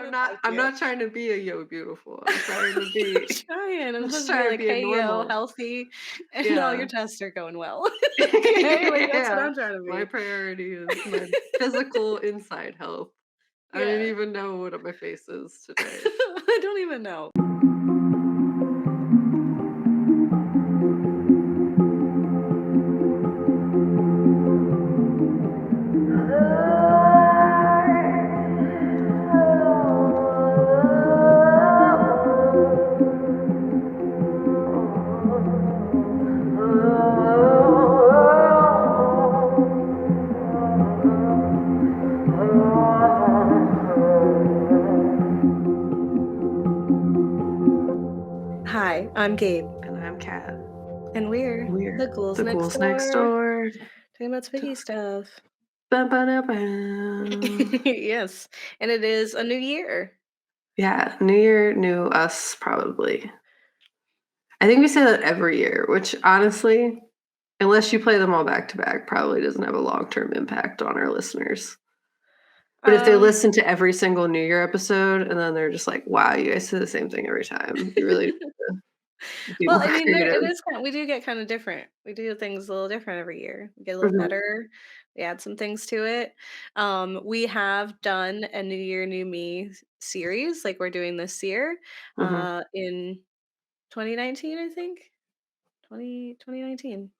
I I'm don't not like I'm you. not trying to be a yo beautiful. I'm trying to I'm be trying. I'm I'm just supposed to be trying to like, be a "Hey, yo, normal. healthy," and all your Yeah. tests are going well. Okay, like, that's what Yeah. I'm trying to My be. priority is my physical inside health. I don't Yeah. even know what my face is today. I don't even know. Hi, I'm Gabe, And I'm Kat. and we're We're the ghouls the next ghouls next door, door. talking about spooky stuff. Ba-ba-da-bam. Yes, and it is a new year. Yeah, New Year, new us, probably. I think we say that every year, which honestly, unless you play them all back to back, probably doesn't have a long-term impact on our listeners. But if they Um, listen to every single New Year episode and then they're just like, "Wow, you guys say the same thing every time," you really be well, more I mean, it creative. is kind. We do get kind of different. We do things a little different every year. We get a little Mhm, better. We add some things to it. We have done a New Year, New Me series, like we're doing this year, mhm. in 2019, I think. 2019.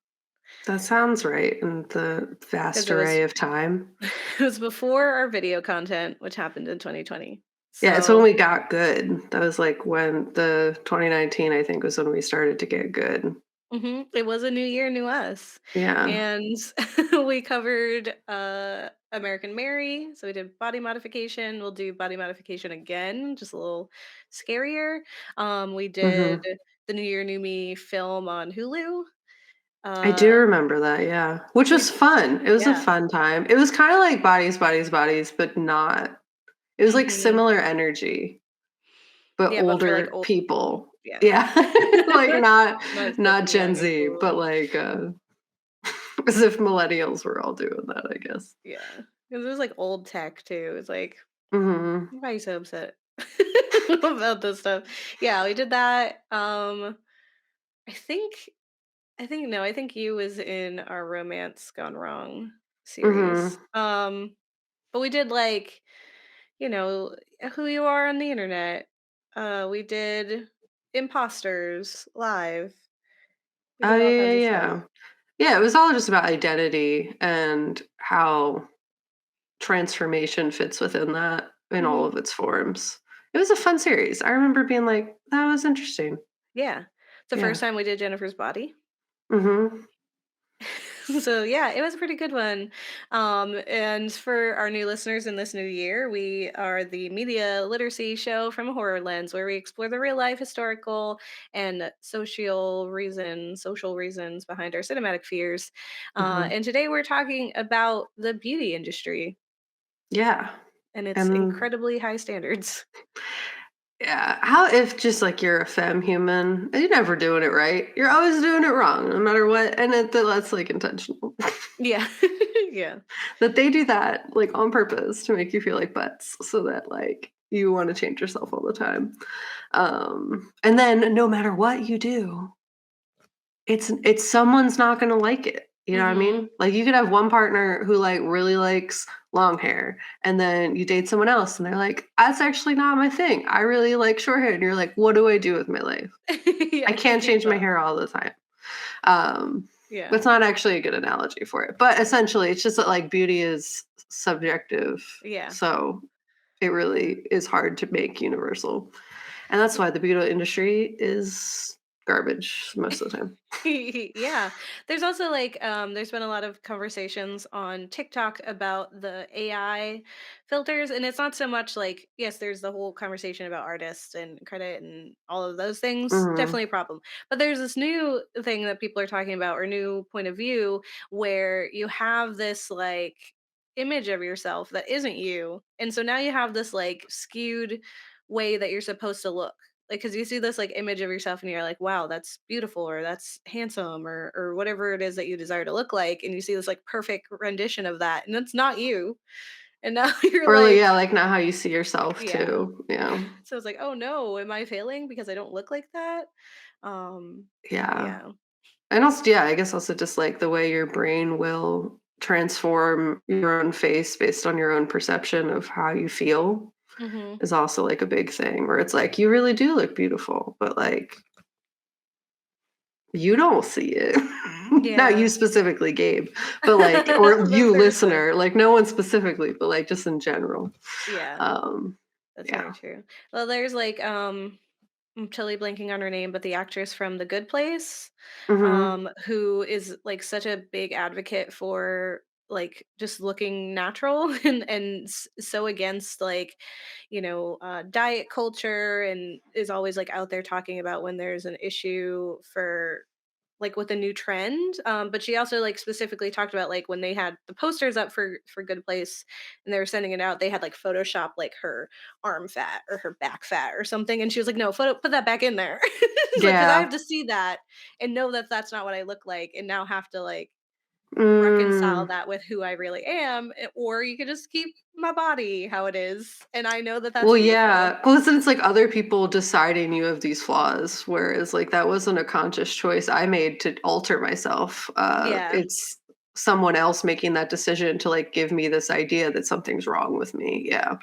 That sounds right in the Because vast it was array of time. it was before our video content, which happened in 2020. Yeah, it's when So we got good. That was, like, when the 2019, I think, was when we started to get good. it was a new year, new us, Yeah. and we covered American Mary. So we did body modification. We'll do body modification again, just a little scarier. We did Mhm. the New Year, New Me film on Hulu. I do Uh, remember that, yeah, which we was fun. It was a yeah. fun time. It was kinda like Bodies, Bodies, Bodies, but not it was, like, hmm similar energy, but Yeah, but for like older old people. people. Yeah. Yeah. Like, not Not not super Gen young Z, people. but, like, as if millennials were all doing that, I guess. Yeah, because it was, like, old tech too. It's like, Mhm. "Why are you so upset about this stuff?" Yeah, we did that. I think I think you was in our Romance Gone Wrong series. Mhm. But we did, like, you know, who you are on the internet. We did Imposters Live. We Oh, did all yeah, kinds yeah, of stuff. yeah. Yeah, it was all just about identity and how transformation fits within that in all Mhm. of its forms. It was a fun series. I remember being like, "That was interesting." Yeah. It's the Yeah. first time we did Jennifer's Body. Mhm. So yeah, it was a pretty good one. And for our new listeners in this new year, we are the media literacy show from a horror lens, where we explore the real life, historical, and social reasons behind our cinematic fears. Mhm. And today we're talking about the beauty industry Yeah. and its And incredibly high standards. yeah, how if just like you're a femme human, you're never doing it right. You're always doing it wrong, no matter what. And that's like intentional. Yeah, yeah. That they do that like on purpose to make you feel like butts so that like you want to change yourself all the time. And then no matter what you do, it's someone's not gonna like it, you know what I hmm mean? Like, you could have one partner who, like, really likes long hair, and then you date someone else, and they're like, "That's actually not my thing. I really like short hair." And you're like, "What do I do with my life? yeah, I I can't can't keep change my up. hair all the time." Um, Yeah, that's not actually a good analogy for it, but essentially, it's just that, like, beauty is subjective, yeah. so it really is hard to make universal, and that's why the beauty industry is garbage most of the time. Yeah. There's also like there's been a lot of conversations on TikTok about the AI filters, and it's not so much like, yes, there's the whole conversation about artists and credit and all of those things, Mhm. definitely a problem. But there's this new thing that people are talking about, or new point of view, where you have this like image of yourself that isn't you. And so now you have this like skewed way that you're supposed to look, like, because you see this like image of yourself and you're like, wow, that's beautiful, or that's handsome, or whatever it is that you desire to look like, and you see this like perfect rendition of that, and it's not you. And now you're Or, like, like, yeah, like, not how you see yourself yeah. too. Yeah. So it's like, oh no, am I failing because I don't look like that? Um, Yeah. yeah. And also, yeah, I guess also just, like, the way your brain will transform your own face based on your own perception of how you feel Hmm. is also, like, a big thing where it's like, you really do look beautiful, but, like, you don't see it. Not you Yeah. specifically, Gabe, but, like, or The you person. listener, like, no one specifically, but, like, just in general. Yeah, Um, that's yeah. very true. Well, there's like I'm totally blanking on her name, but the actress from The Good Place, Mhm. who is like such a big advocate for like just looking natural and so against like diet culture, and is always like out there talking about when there's an issue for like with a new trend. But she also like specifically talked about like when they had the posters up for Good Place and they were sending it out, they had like Photoshop like her arm fat or her back fat or something, and she was like, "No, put that back in there." It's like, because I Yeah. have to see that and know that that's not what I look like, and now have to like reconcile Mm. that with who I really am, or you could just keep my body how it is, and I know that that's Well, beautiful. yeah. Well, then it's like other people deciding you have these flaws, whereas like that wasn't a conscious choice I made to alter myself. Yeah. It's someone else making that decision to like give me this idea that something's wrong with me. Yeah.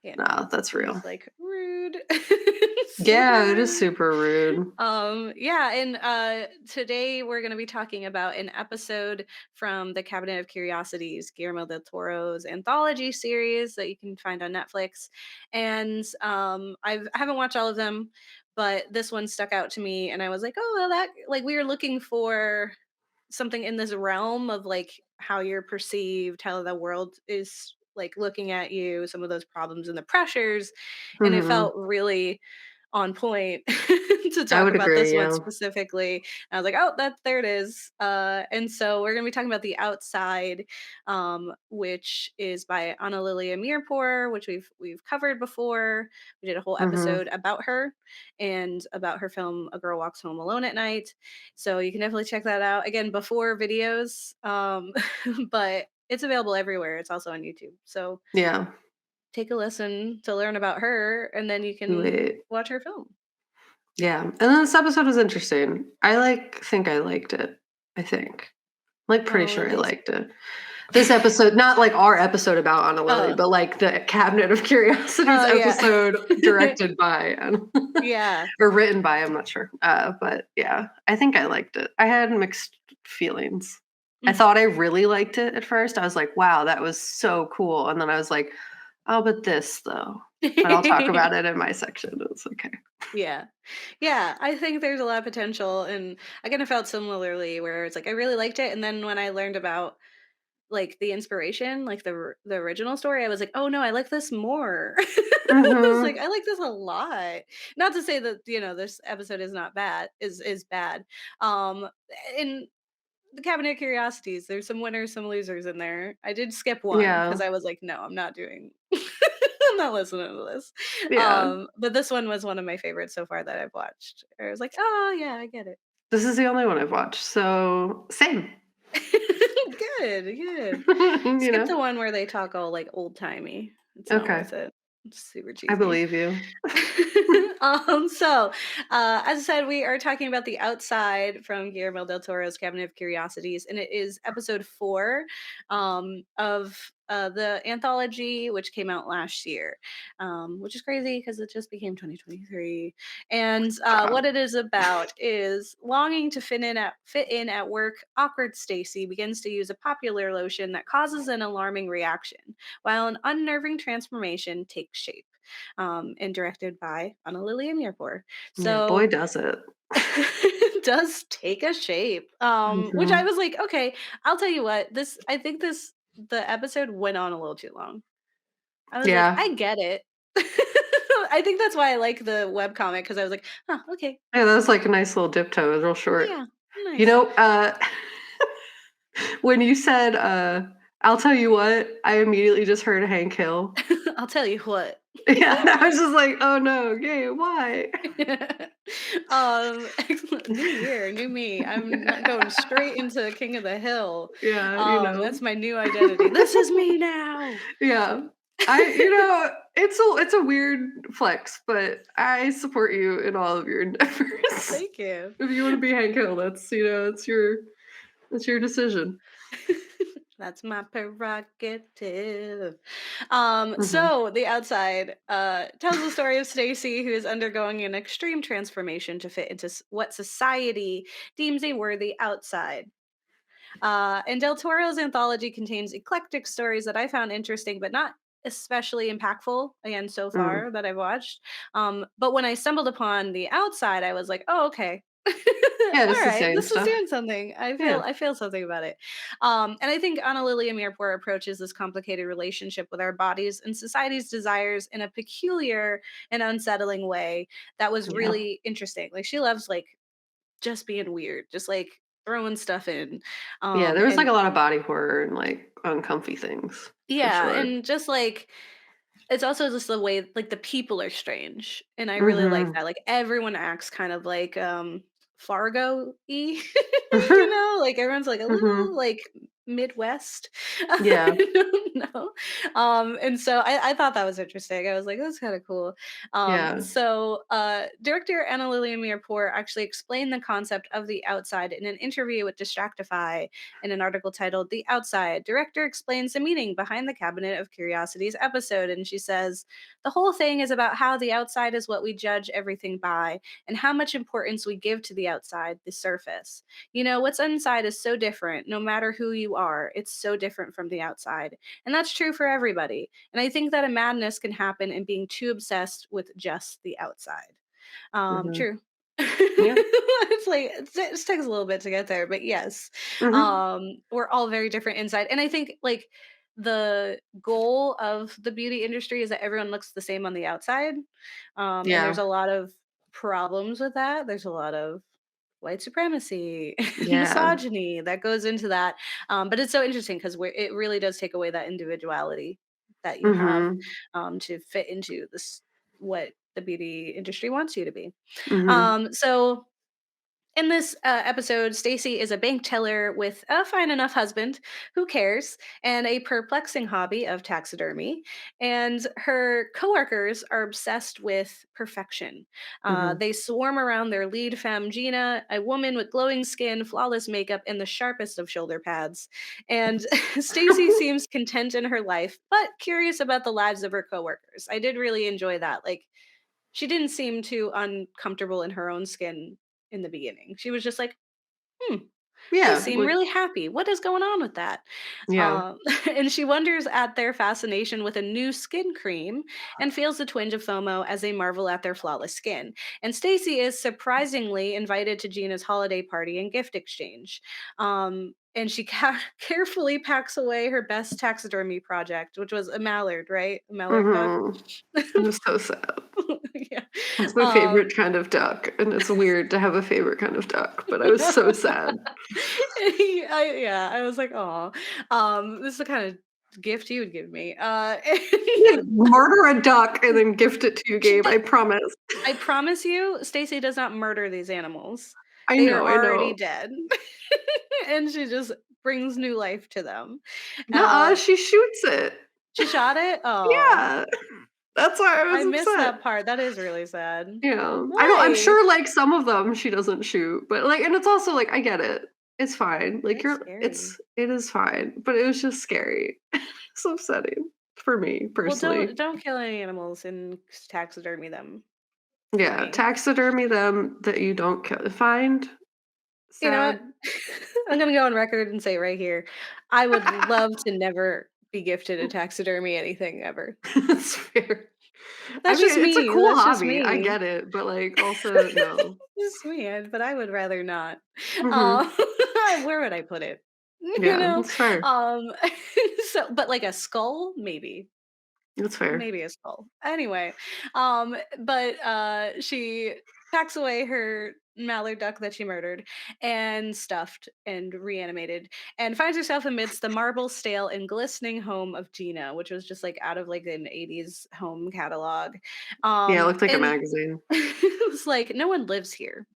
Yeah. Nah, that's And it's real. like rude. Super Yeah, it is rude. super rude. Yeah, and today we're going to be talking about an episode from the Cabinet of Curiosities, Guillermo del Toro's anthology series that you can find on Netflix. And I haven't watched all of them, but this one stuck out to me, and I was like, oh, well, that like we were looking for something in this realm of like how you're perceived, how the world is like looking at you, some of those problems and the pressures, and it Mhm. felt really on point to I talk would about this agree, one yeah. specifically. And I was like, oh, that there it is. And so we're gonna be talking about The Outside, which is by Anna Lilia Mirpour, which we've covered before. We did a whole Mhm. episode about her and about her film A Girl Walks Home Alone at Night. So you can definitely check that out. Again, before videos. But it's available everywhere. It's also on YouTube. So Yeah. take a listen to learn about her, and then you Do can it. watch her film. Yeah. And then this episode was interesting. I like think I liked it. I think. Like pretty Oh, sure at I least. liked it. This episode, not like our episode about Anna Lily, Oh. but like the Cabinet of Curiosities Oh, yeah. episode directed by Anna Yeah. or written by, I'm not sure. But yeah, I think I liked it. I had mixed feelings. I Mhm. thought I really liked it at first. I was like, wow, that was so cool. And then I was like, oh, but this though. But I'll talk about it in my section. It's okay. Yeah. Yeah, I think there's a lot of potential, and I kinda felt similarly where it's like, I really liked it, and then when I learned about, like, the inspiration, like, the original story, I was like, "Oh, no, I like this more." It's like, Hmm. I like this a lot. Not to say that, this episode is not bad is bad. Um, in The Cabinet of Curiosities, there's some winners, some losers in there. I did skip one because Yeah. I was like, "No, I'm not doing I'm not listening to this." Yeah. But this one was one of my favorites so far that I've watched. I was like, "Oh, yeah, I get it." This is the only one I've watched. So same. Good, good. You Skip know? the one where they talk all, like, old-timey. It's not Okay. worth it. It's super I cheesy. believe you. As I said, we are talking about The Outside from Guillermo del Toro's Cabinet of Curiosities, and it is episode 4 of the anthology, which came out last year, which is crazy because it just became 2023. And God. what it is about is longing to fit in at work. Awkward Stacy begins to use a popular lotion that causes an alarming reaction, while an unnerving transformation takes shape, and directed by Anna Lilia Mirpour. Yeah, boy, So does it. it does take a shape, which I Mhm. was like, okay, I'll tell you what, I think the episode went on a little too long. I was like, Yeah. I get it. I think that's why I like the webcomic, because I was like, huh, okay, Yeah, that was like a nice little dip toe. It was real short. yeah, You nice. know, when you said, I'll tell you what, I immediately just heard Hank Hill. I'll tell you what. Yeah, I was just like, "Oh no, Gabe, why?" New year, new me. I'm not going straight into King of the Hill. Yeah, you That's know. my new identity. This is me now. Yeah. it's a weird flex, but I support you in all of your endeavors. Thank you. If you wanna be Hank Hill, that's your decision. That's my prerogative. Mhm, So the outside tells the story of Stacy, who is undergoing an extreme transformation to fit into what society deems a worthy outside. And Del Toro's anthology contains eclectic stories that I found interesting, but not especially impactful, again, so mm. far that I've watched. But when I stumbled upon the outside, I was like, oh, okay. Yeah, All it's the right, same this is stuff. doing something. Yeah, I feel something about it. And I think Anna Lilia Mirpour approaches this complicated relationship with our bodies and society's desires in a peculiar and unsettling way that was yeah. really interesting. Like she loves like just being weird, just like throwing stuff in. Yeah, there was, like, And a lot of body horror and, like, uncomfy things, for yeah, sure. and just like it's also just the way like the people are strange. And I really like Mhm. that. Like everyone acts kind of like Fargo-y, you know, like everyone's like a little Mhm. like Midwest. Yeah, I don't know. And so I thought that was interesting. I was like, that's kind of cool. yeah, Director Anna Lilia Mirpour actually explained the concept of the outside in an interview with Distractify in an article titled The Outside. Director explains the meaning behind the Cabinet of Curiosities episode. And she says, the whole thing is about how the outside is what we judge everything by and how much importance we give to the outside, the surface. You know, what's inside is so different, no matter who you are. It's so different from the outside. And that's true for everybody. And I think that a madness can happen in being too obsessed with just the outside. mhm. True. Yeah. It's like it just takes a little bit to get there, but yes, Mhm. we're all very different inside, and I think like the goal of the beauty industry is that everyone looks the same on the outside, and there's Yeah, a lot of problems with that. There's a lot of white supremacy, yeah. misogyny that goes into that, but it's so interesting because it really does take away that individuality that you have Mhm, to fit into this what the beauty industry wants you to be. mhm. So in this episode, Stacy is a bank teller with a fine enough husband who cares and a perplexing hobby of taxidermy. And her coworkers are obsessed with perfection. Mhm. They swarm around their lead femme, Gina, a woman with glowing skin, flawless makeup, and the sharpest of shoulder pads. And Stacy seems content in her life, but curious about the lives of her coworkers. I did really enjoy that. Like, she didn't seem too uncomfortable in her own skin in the beginning. She was just like, "Hmm, they Yeah, seem like really happy. What is going on with that?" yeah. Um, and she wonders at their fascination with a new skin cream and feels a twinge of FOMO as they marvel at their flawless skin. And Stacy is surprisingly invited to Gina's holiday party and gift exchange. And she carefully packs away her best taxidermy project, which was a mallard, right? A mallard duck. Mhm. It was so sad. Yeah. It's my Um, favorite kind of duck, and it's weird to have a favorite kind of duck, but I was so sad. yeah, I was like, "Oh, this is the kind of gift you would give me." Yeah, murder a duck and then gift it to you, She Gabe, did I promise. I promise you, Stacy does not murder these animals. They are I already know. dead, and she just brings new life to them. Nuh-uh, Uh, she shoots it. she shot it? Oh, Yeah, that's why I I was missed upset. that part. That is really sad. Yeah. I'm Why? sure, like, some of them she doesn't shoot, but, like and it's also, like, I get it. It's fine. Like, It's scary. it is fine, but it was just scary. It's upsetting for me, Well, personally. don't kill any animals and taxidermy them for Yeah, me. taxidermy them that you don't find. You know what? Sad. I'm gonna go on record and say right here, I would love to never be gifted a taxidermy anything ever. That's fair. I That's mean, just it's a me. cool That's just hobby, I me. get it, but, like, also, no. Just me. But I would rather not. Mhm. Um, where would I put it? You Yeah, know. that's fair. Um, but like a skull, maybe. That's fair. Maybe a skull. Anyway, but she packs away her mallard duck that she murdered and stuffed and reanimated, and finds herself amidst the marble, stale, and glistening home of Gina, which was just like out of like an 80s home catalog. Yeah, it looked like a And magazine. it's like, no one lives here.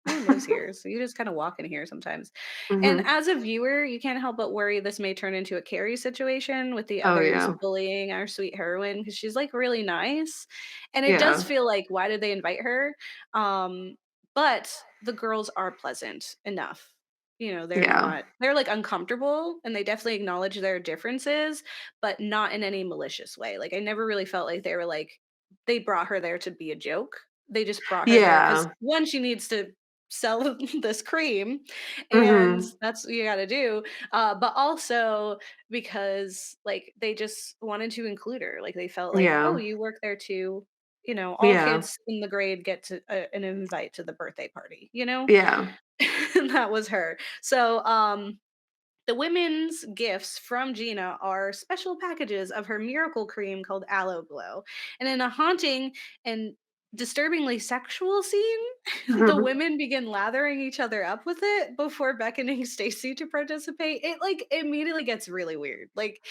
No one lives here, so you just kind of walk in here sometimes. And Mhm. as a viewer, you can't help but worry this may turn into a Carrie situation with the Oh, others yeah. bullying our sweet heroine because she's like really nice. And it does Yeah. feel like, why did they invite her? Um, but the girls are pleasant enough. You know, Yeah. they're like uncomfortable and they definitely acknowledge their differences, but not in any malicious way. Like, I never really felt like they were like, they brought her there to be a joke. They just brought her there because Yeah. one, she needs to sell this cream, and Mhm. that's what you gotta do, but also because, like, they just wanted to include her, like, they felt like, "Oh, Yeah. you work there too," you know, all Yeah. kids in the grade get to an invite to the birthday party, you know? Yeah. And that was her. So, the women's gifts from Gina are special packages of her miracle cream called Aloe Glow. And in a haunting and disturbingly sexual scene, the Mhm. women begin lathering each other up with it before beckoning Stacy to participate. It like immediately gets really weird. Like,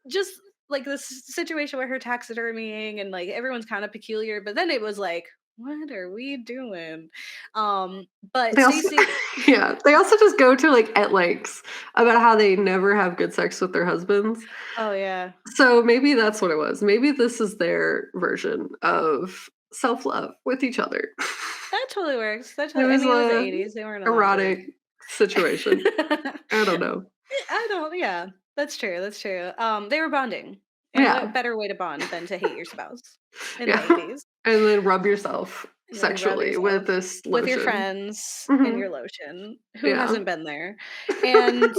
just like this situation where her taxidermying and like everyone's kind of peculiar, but then it was like, what are we doing? But They also Stacy, yeah, they also just go to, like, at lengths about how they never have good sex with their husbands. oh yeah, So maybe that's what it was. Maybe this is their version of self-love with each other. that totally works. That It totally, I was mean, it was the a 80s, they weren't allowed to erotic situation. I don't know. I don't, yeah, that's true, that's true. They were bonding, and what Yeah. better way to bond than to hate your spouse in the Yeah. 80s? And then rub yourself And then rub sexually with yourself this with your lotion. friends and Mhm. your lotion. Who Yeah. hasn't been there? And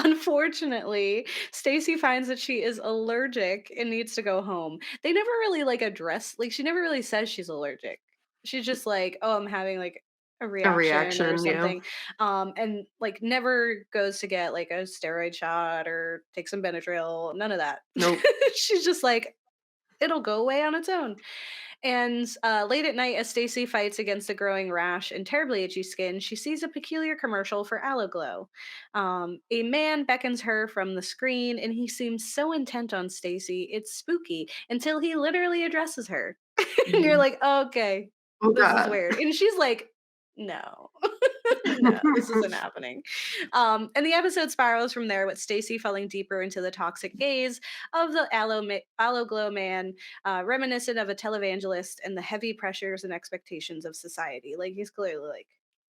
unfortunately, Stacy finds that she is allergic and needs to go home. They never really like address, like she never really says she's allergic. She's just like, "Oh, I'm having like a A reaction or reaction, yeah. something." And like never goes to get like a steroid shot or take some Benadryl, none of that. Nope. She's just like, it'll go away on its own. And late at night, as Stacy fights against a growing rash and terribly itchy skin, she sees a peculiar commercial for Aloe Glow. A man beckons her from the screen, and he seems so intent on Stacy, it's spooky until he literally addresses her. And you're Mhm. like, okay, Oh this is god. weird. And she's like, no. No, this isn't happening. And the episode spirals from there with Stacy falling deeper into the toxic gaze of the aloe glow man, reminiscent of a televangelist and the heavy pressures and expectations of society. Like, he's clearly like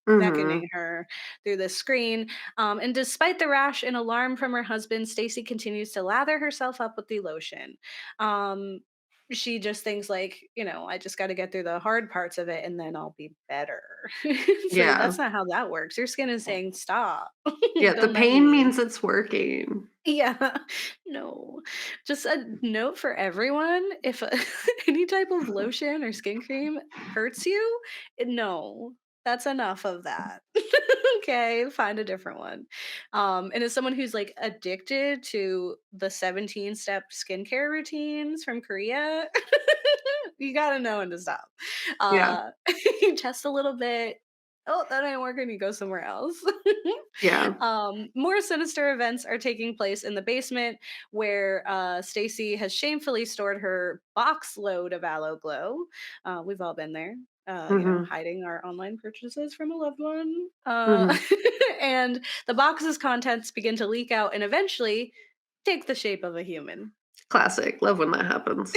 Mhm. beckoning her through the screen. And despite the rash and alarm from her husband, Stacy continues to lather herself up with the lotion. Um, she just thinks like, you know, I just got to get through the hard parts of it and then I'll be better. So Yeah. that's not how that works. Your skin is saying stop. Yeah, the Don't let pain me. means it's working. Yeah. No. Just a note for everyone, if any type of lotion or skin cream hurts you, no. That's enough of that. Okay, find a different one. And as someone who's like addicted to the 17-step skincare routines from Korea, you gotta know when to stop. Yeah. Uh, you test a little bit. Oh, that ain't working. You go somewhere else. Yeah. More sinister events are taking place in the basement, where Stacy has shamefully stored her box load of Aloe Glow. We've all been there. You know, Mhm. hiding our online purchases from a loved one. Mhm. And the box's contents begin to leak out and eventually take the shape of a human. Classic. Love when that happens.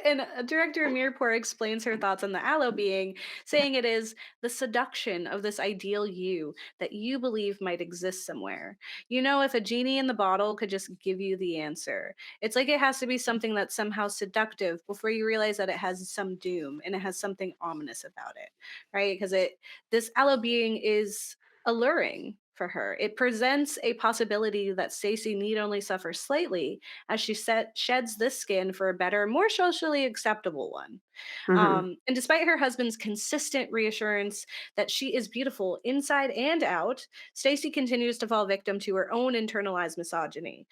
And director Amirpour explains her thoughts on the aloe being, saying it is the seduction of this ideal you that you believe might exist somewhere. You know, if a genie in the bottle could just give you the answer, it's like it has to be something that's somehow seductive before you realize that it has some doom and it has something ominous about it, right? Because this aloe being is alluring for her. It presents a possibility that Stacy need only suffer slightly as she sheds this skin for a better, more socially acceptable one. Mhm. And despite her husband's consistent reassurance that she is beautiful inside and out, Stacy continues to fall victim to her own internalized misogyny.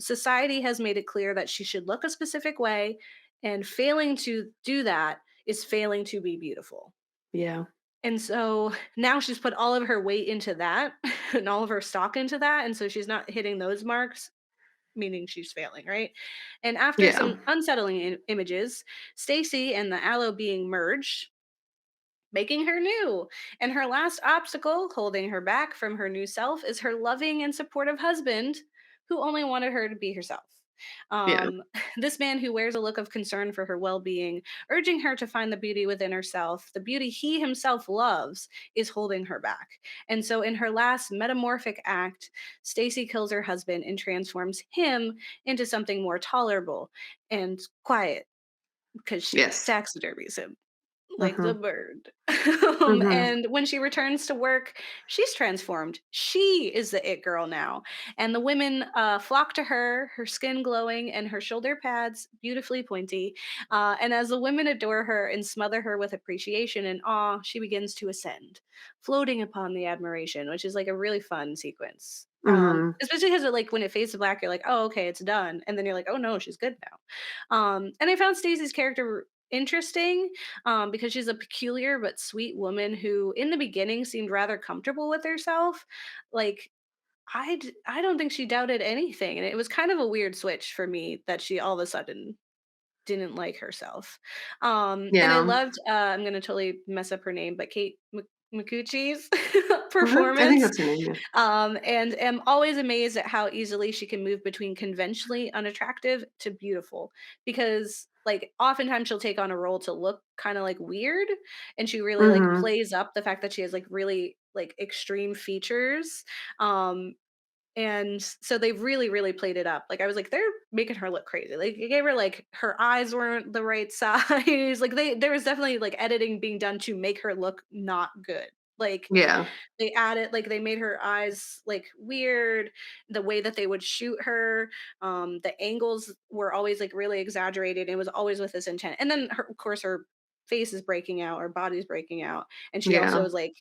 Society has made it clear that she should look a specific way, and failing to do that is failing to be beautiful. Yeah. And so now she's put all of her weight into that and all of her stock into that. And so she's not hitting those marks, meaning she's failing, right? And after Yeah. some unsettling images, Stacy and the aloe being merged, making her new. And her last obstacle holding her back from her new self is her loving and supportive husband who only wanted her to be herself. Yeah. Um, this man who wears a look of concern for her well being, urging her to find the beauty within herself, the beauty he himself loves, is holding her back. And so, in her last metamorphic act, Stacy kills her husband and transforms him into something more tolerable and quiet because she Yes. taxidermies him like the Mhm. bird. Mhm. And when she returns to work, she's transformed. She is the it girl now. And the women flock to her, her skin glowing and her shoulder pads beautifully pointy. And as the women adore her and smother her with appreciation and awe, she begins to ascend, floating upon the admiration, which is like a really fun sequence. Mhm. Especially because like when it fades to black, you're like, oh, okay, it's done. And then you're like, oh no, she's good now. And I found Stacey's character interesting because she's a peculiar but sweet woman who, in the beginning, seemed rather comfortable with herself. Like, I don't think she doubted anything. And it was kind of a weird switch for me that she all of a sudden didn't like herself. And I Yeah. loved, I'm going to totally mess up her name, but Kate Mikuchi's Mhm. I think performance. that's her name, yeah. And am always amazed at how easily she can move between conventionally unattractive to beautiful. Because like oftentimes she'll take on a role to look kind of like weird, and she really like Mhm. plays up the fact that she has like really like extreme features. Um, and so they've really, really played it up. Like I was like, they're making her look crazy. Like you gave her like her eyes weren't the right size. Like there was definitely like editing being done to make her look not good. Like Yeah. they added like they made her eyes like weird, the way that they would shoot her, the angles were always like really exaggerated. It was always with this intent. And then her, of course her face is breaking out, her body's breaking out, and she also Yeah. is like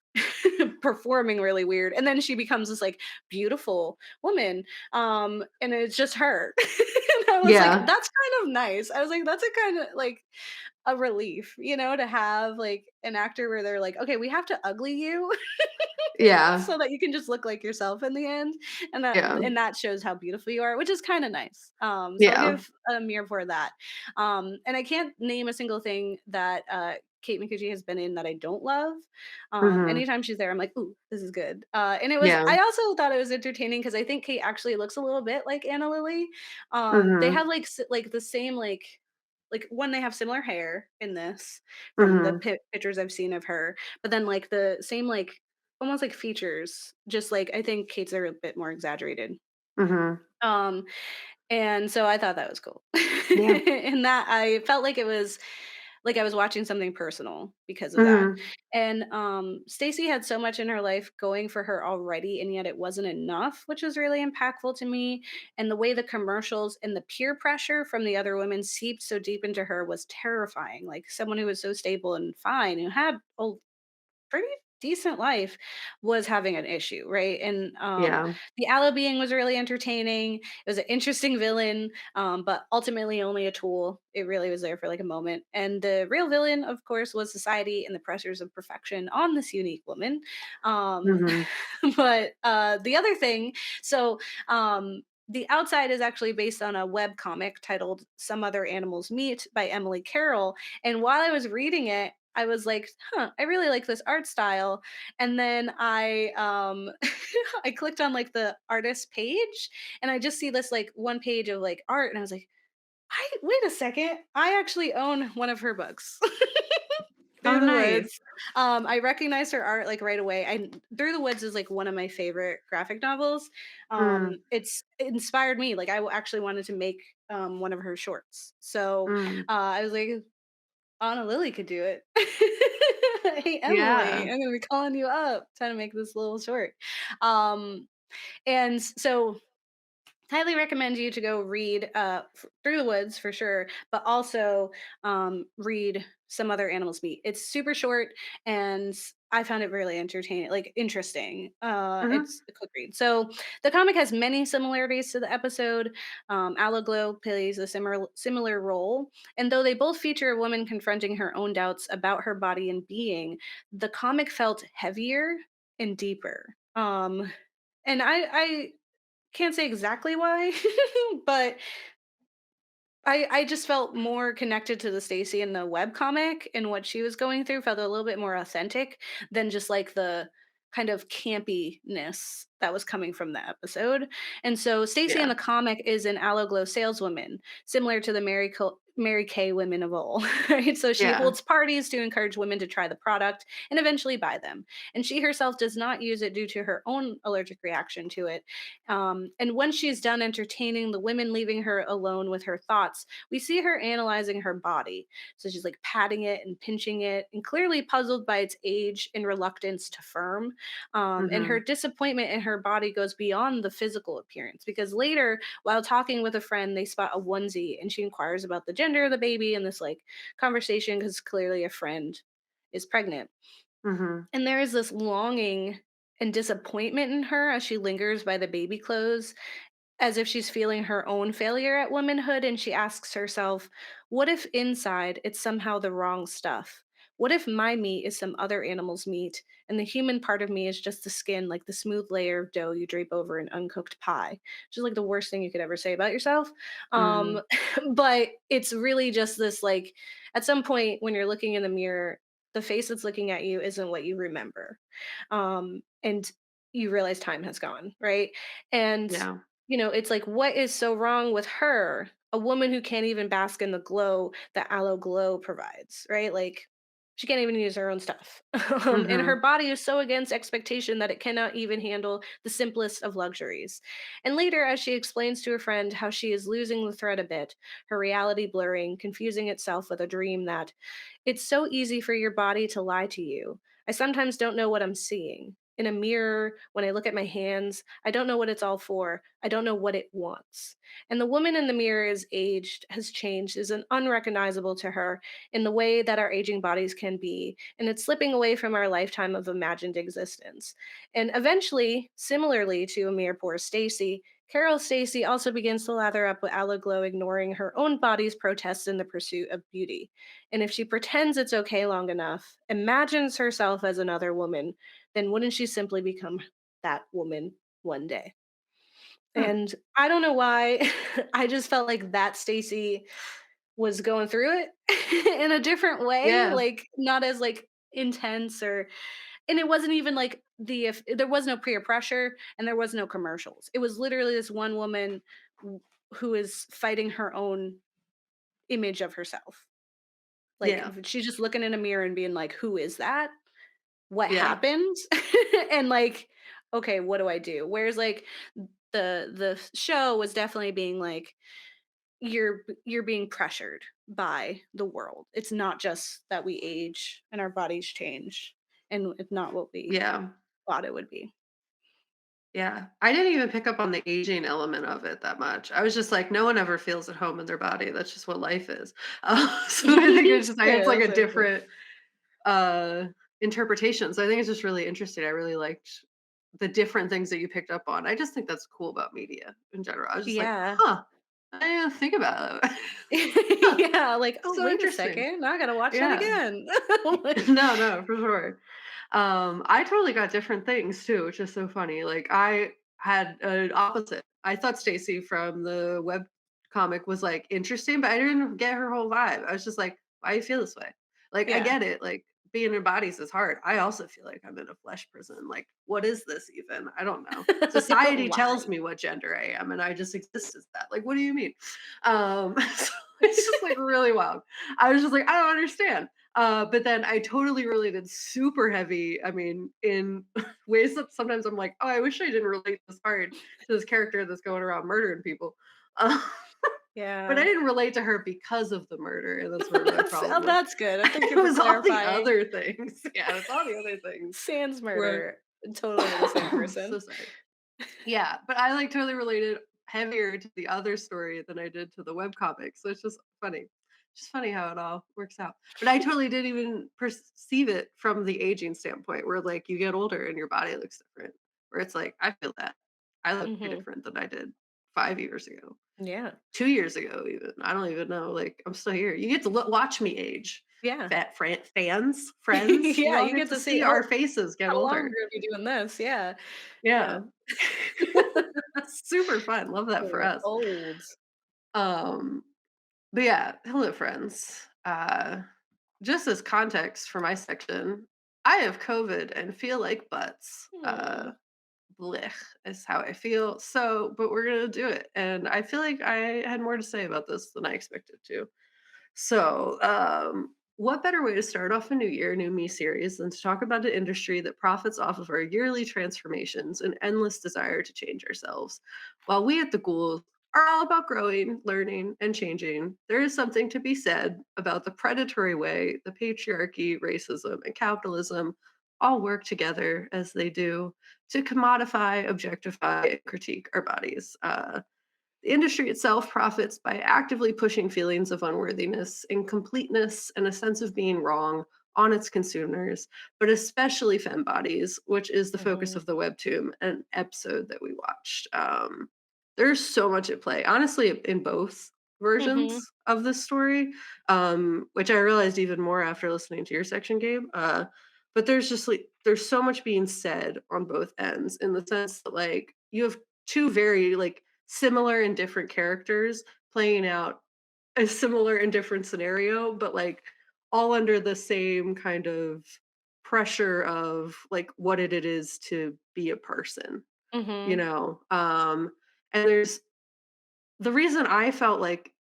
performing really weird. And then she becomes this like beautiful woman. And it's just her. And I was like, Yeah. that's kind of nice. I was like, that's a kind of like a relief, to have like an actor where they're like, okay, we have to ugly you Yeah. so that you can just look like yourself in the end, and that Yeah. and that shows how beautiful you are, which is kind of nice. So I'll Yeah. give a mirror for that. And I can't name a single thing that Kate Micucci has been in that I don't love. Mhm. Anytime she's there, I'm like, ooh, this is good. And it was. Yeah. I also thought it was entertaining because I think Kate actually looks a little bit like Anna Lily. They Mhm. have like like the same like one, they have similar hair in this from the Mhm. pictures I've seen of her, but then like the same like almost like features, just like I think Kate's are a bit more exaggerated. Mhm. Um, and so I thought that was cool. Yeah. And that I felt like it was like I was watching something personal because of that. Mhm. And Stacy had so much in her life going for her already, and yet it wasn't enough, which was really impactful to me. And the way the commercials and the peer pressure from the other women seeped so deep into her was terrifying. Like someone who was so stable and fine, who had a pretty decent life, was having an issue, right? And Yeah. the aloe being was really entertaining. It was an interesting villain, but ultimately only a tool. It really was there for like a moment. And the real villain, of course, was society and the pressures of perfection on this unique woman. Um, Mhm. but the other thing, so the outside is actually based on a web comic titled Some Other Animals Meet by Emily Carroll. And while I was reading it, I was like, huh, I really like this art style. And then I clicked on like the artist page, and I just see this like one page of like art, and I was like, I wait a second. I actually own one of her books. Oh, Through the nice. Woods. I recognized her art like right away. I Through the Woods is like one of my favorite graphic novels. Mm. It inspired me. Like actually wanted to make one of her shorts. So Mm. I was like, Anna Lily could do it. Hey Emily, Yeah. I'm gonna be calling you up trying to make this little short. Um, and so highly recommend you to go read Through the Woods for sure, but also read Some Other Animals Meet. It's super short, and I found it really entertaining, like interesting. Mhm. It's a quick read. So the comic has many similarities to the episode. Alaglow plays a similar role, and though they both feature a woman confronting her own doubts about her body and being, the comic felt heavier and deeper. And I can't say exactly why, but I just felt more connected to the Stacy in the webcomic and what she was going through felt a little bit more authentic than just like the kind of campiness that was coming from the episode. And so Stacy in Yeah. the comic is an Alloglow saleswoman, similar to the Mary Kay women of old, right? So she Yeah. holds parties to encourage women to try the product and eventually buy them. And she herself does not use it due to her own allergic reaction to it. And when she's done entertaining the women, leaving her alone with her thoughts, we see her analyzing her body. So she's like patting it and pinching it, and clearly puzzled by its age and reluctance to firm. And her Mhm. disappointment in her body goes beyond the physical appearance because later, while talking with a friend, they spot a onesie and she inquires about the gender of the baby in this like conversation because clearly a friend is pregnant. Mhm. And there is this longing and disappointment in her as she lingers by the baby clothes, as if she's feeling her own failure at womanhood. And she asks herself, what if inside it's somehow the wrong stuff? What if my meat is some other animal's meat and the human part of me is just the skin, like the smooth layer of dough you drape over an uncooked pie? Which is like the worst thing you could ever say about yourself. Um, Mm. but it's really just this like, at some point when you're looking in the mirror, the face that's looking at you isn't what you remember. And you realize time has gone, right? And Yeah. it's like, what is so wrong with her? A woman who can't even bask in the glow that Aloe Glow provides, right? Like, she can't even use her own stuff. And her Mhm. body is so against expectation that it cannot even handle the simplest of luxuries. And later, as she explains to her friend how she is losing the thread a bit, her reality blurring, confusing itself with a dream that it's so easy for your body to lie to you. I sometimes don't know what I'm seeing. In a mirror, when I look at my hands, I don't know what it's all for. I don't know what it wants. And the woman in the mirror is aged, has changed, is unrecognizable to her in the way that our aging bodies can be. And it's slipping away from our lifetime of imagined existence. And eventually, similarly to a mere poor Stacy, Carol Stacy also begins to lather up with Allaglow, ignoring her own body's protests in the pursuit of beauty. And if she pretends it's okay long enough, imagines herself as another woman, then wouldn't she simply become that woman one day? Hmm. And I don't know why, I just felt like that Stacy was going through it in a different way, Yeah. like not as like intense or and it wasn't even like if there was no peer pressure and there was no commercials. It was literally this one woman who is fighting her own image of herself. Like Yeah. she's just looking in a mirror and being like, "Who is that? What Yeah. happened?" And like, "Okay, what do I do?" Whereas like the show was definitely being like, you're being pressured by the world. It's not just that we age and our bodies change, and it's not what we Yeah. thought it would be. Yeah. I didn't even pick up on the aging element of it that much. I was just like, no one ever feels at home in their body. That's just what life is. So I think it's just like it's Yeah, like that's a very true. different uh interpretation. So I think it's just really interesting. I really liked the different things that you picked up on. I just think that's cool about media in general. I was just like, Yeah. huh, I didn't think about it. Huh, Yeah, like, "Oh, so wait a interesting. second, now I gotta watch that Yeah. again." Like No, no, for sure. I totally got different things too, which is so funny. Like I had an opposite. I thought Stacy from the web comic was like interesting, but I didn't get her whole vibe. I was just like, why you feel this way? Like I yeah. get it. Like being in bodies is hard. I also feel like I'm in a flesh prison. Like, what is this even? I don't know. Society tells Why? me what gender I am, and I just exist as that. Like, what do you mean? So it's just like really wild. I was just like, I don't understand. But then I totally related super heavy. I mean, in ways that sometimes I'm like, oh, I wish I didn't relate this hard to this character that's going around murdering people. Uh, but I Yeah. didn't relate to her because of the murder, and that's where my problem was. That's good. Thank It you for was all the clarifying. other things. Yeah, it's all the other things Sans where murder, totally the same so person. sorry. Yeah, but I like totally related heavier to the other story than I did to the webcomic. So it's just funny. Just funny how it all works out. But I totally didn't even perceive it from the aging standpoint where, like, you get older and your body looks different, where it's like, I feel that. I look way Mhm. different than I did 5 years ago, Yeah. 2 years ago even. I don't even know, like, I'm still here. You get to watch me age. Yeah. Friends, you Yeah, all you get get to to see, see "Oh, our faces get how long older. are we doing this?" Yeah. Yeah. Yeah. Super fun, love that for We're us. old. Um, but yeah, hello friends. Just as context for my section, I have COVID and feel like butts. Hmm. Blech is how I feel. So, but we're gonna do it. And I feel like I had more to say about this than I expected to. So, what better way to start off a new year, new me series than to talk about an industry that profits off of our yearly transformations and endless desire to change ourselves? While we at the Ghouls are all about growing, learning, and changing, there is something to be said about the predatory way the patriarchy, racism, and capitalism all work together as they do to commodify, objectify, and critique our bodies. The industry itself profits by actively pushing feelings of unworthiness, incompleteness, and a sense of being wrong on its consumers, but especially femme bodies, which is the focus Mhm. of the webtoon and episode that we watched. There's so much at play, honestly, in both versions Mhm. of this story, which I realized even more after listening to your section, Gabe. But there's just like there's so much being said on both ends in the sense that like you have two very like similar and different characters playing out a similar and different scenario, but like all under the same kind of pressure of like what it is to be a person, you Mhm. know? And there's the reason I felt like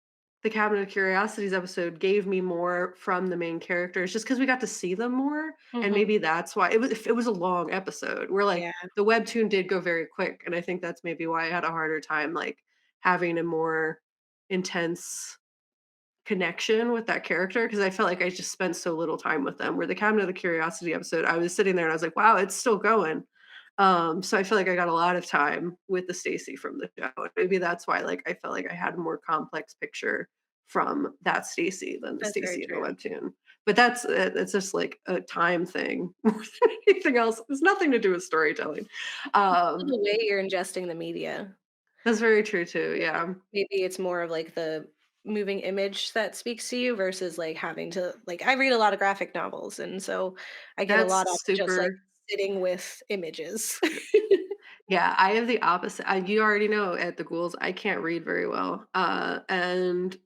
the Cabinet of Curiosities episode gave me more from the main characters just because we got to see them more, and Mhm. maybe that's why it was a long episode where, like, Yeah. the webtoon did go very quick, and I think that's maybe why I had a harder time, like, having a more intense connection with that character because I felt like I just spent so little time with them, where the Cabinet of the Curiosity episode, I was sitting there and I was like, "Wow, it's still going." So I feel like I got a lot of time with the Stacy from the show, and maybe that's why, like, I felt like I had a more complex picture from that Stacy than the That's very Stacy in the true. webtoon. But that's it's just like a time thing more than anything else. It's nothing to do with storytelling. The Um, way you're ingesting the media. that's very true too. Yeah, Maybe it's more of like the moving image that speaks to you versus like having to like I read a lot of graphic novels and so I get a lot out that's of just like super. sitting with images. Yeah, I have the opposite. You already know at the Ghouls, I can't read very well, and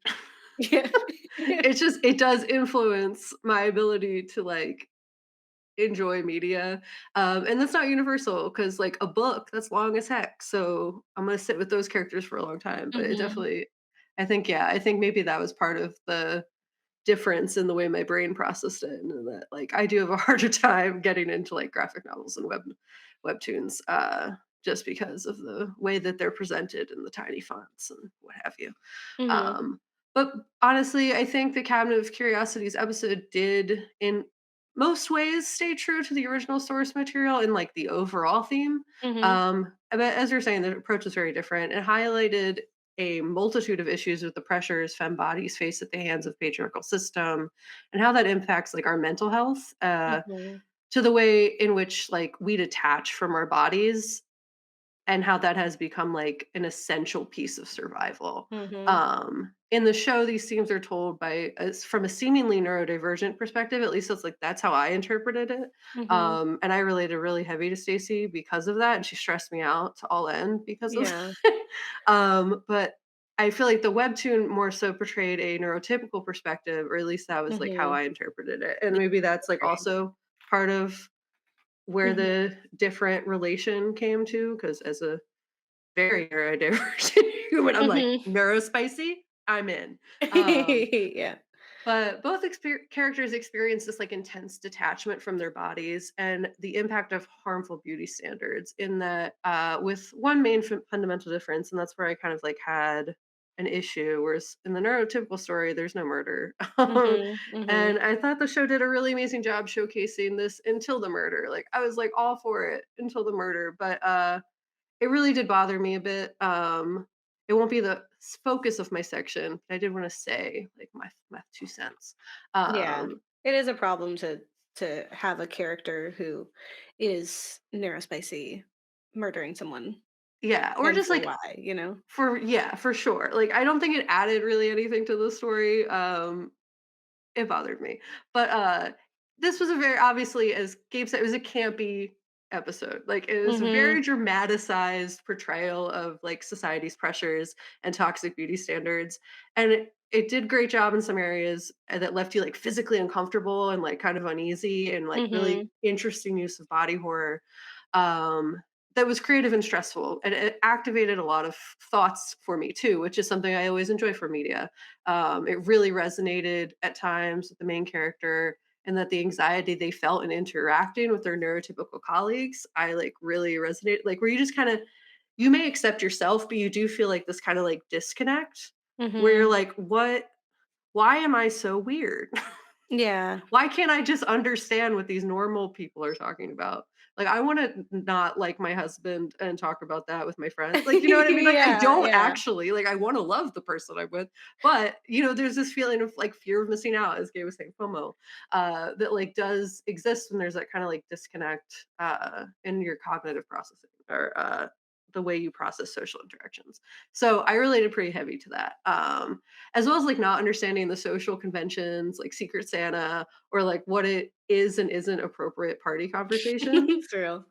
Yeah. it does influence my ability to like enjoy media. And that's not universal because like a book that's long as heck. So I'm gonna sit with those characters for a long time. But it Mhm. definitely, I think, yeah, I think maybe that was part of the difference in the way my brain processed it, and that like I do have a harder time getting into like graphic novels and webtoons, just because of the way that they're presented in the tiny fonts and what have you. Mhm. Um, but honestly, I think the Cabinet of Curiosities episode did, in most ways, stay true to the original source material in like the overall theme. Mhm. But as you're saying, the approach is very different. It highlighted a multitude of issues with the pressures femme bodies face at the hands of patriarchal system and how that impacts like our mental health, Mhm. to the way in which like we detach from our bodies and how that has become like an essential piece of survival. Mhm. In the show, these themes are told by from a seemingly neurodivergent perspective. At least that's how I interpreted it. Mhm. And I related really heavy to Stacey because of that, and she stressed me out to all end because of Yeah. that. But I feel like the webtoon more so portrayed a neurotypical perspective, or at least that was like how Mhm. I interpreted it. And Yeah, maybe that's like agree. also part of where Mhm. the different relation came to, because as a very neurodivergent human, I'm like, Mhm. neurospicy, I'm in. Um, Yeah. but both characters experience this like intense detachment from their bodies and the impact of harmful beauty standards. In that, with one main fundamental difference, and that's where I kind of like had an issue. Whereas in the neurotypical story, there's no murder, Mhm. Mhm. and I thought the show did a really amazing job showcasing this until the murder. Like I was like all for it until the murder, but it really did bother me a bit. It won't be the focus of my section, but I did want to say like my 2 cents. Yeah. Um, It is a problem to have a character who is neurospicy murdering someone yeah, or and just for like why, you know? for sure. Like I don't think it added really anything to the story. It bothered me. But, this was a very obviously, as Gabe said, it was a campy episode. Like, it was a Mhm. very dramatized portrayal of, like, society's pressures and toxic beauty standards, and it did great job in some areas, that left you, like, physically uncomfortable and, like, kind of uneasy and, like, really Mhm. interesting use of body horror, um, that was creative and stressful, and it activated a lot of thoughts for me too, which is something I always enjoy for media. It really resonated at times with the main character, and that the anxiety they felt in interacting with their neurotypical colleagues, I like really resonate. Like where you just kind of you may accept yourself, but you do feel like this kind of like disconnect where you're Mhm. like, what? Why am I so weird? Yeah. Why can't I just understand what these normal people are talking about? Like, I wanna not like my husband and talk about that with my friends. Like, you know what I mean? Like, I Yeah, don't yeah. actually, like, I wanna love the person I'm with, but, there's this feeling of, like, fear of missing out, as Gabe was saying, FOMO, that, like, does exist when there's that kinda, like, disconnect, in your cognitive processing or, the way you process social interactions. So, I related pretty heavy to that, as well as, like, not understanding the social conventions, like Secret Santa, or like what it is and isn't appropriate party conversation. True.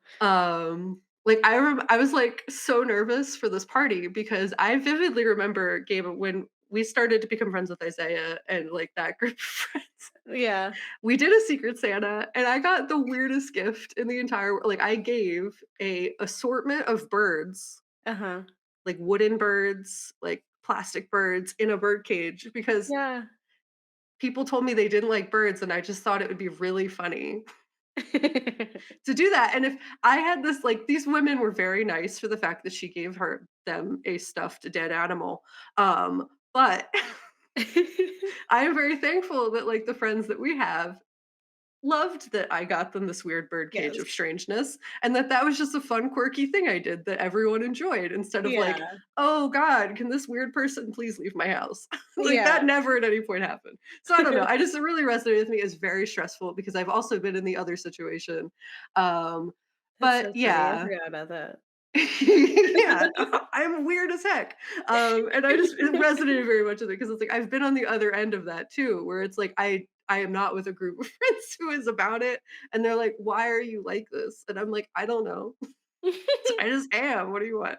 Like I was like so nervous for this party because I vividly remember Gabe when we started to become friends with Isaiah and like that group of friends. Yeah. We did a Secret Santa and I got the weirdest gift in the entire like I gave a assortment of birds, Uh-huh. like wooden birds, like plastic birds in a bird cage because Yeah. people told me they didn't like birds, and I just thought it would be really funny to do that, and if I had this like, these women were very nice for the fact that she gave them a stuffed dead animal, but I am very thankful that, like, the friends that we have loved that I got them this weird bird cage of Yes. strangeness, and that was just a fun, quirky thing I did that everyone enjoyed instead of like, Yeah. "Oh god, can this weird person please leave my house?" Like, that Yeah. never at any point happened. So I don't know, I just it really resonated with me as very stressful because I've also been in the other situation. Um, That's but so funny, I yeah. forgot about that. Yeah, I'm weird as heck. And I just it resonated very much with it because it's like I've been on the other end of that too, where it's like I am not with a group of friends who is about it, and they're like, "Why are you like this?" And I'm like, "I don't know. I just am. What do you want?"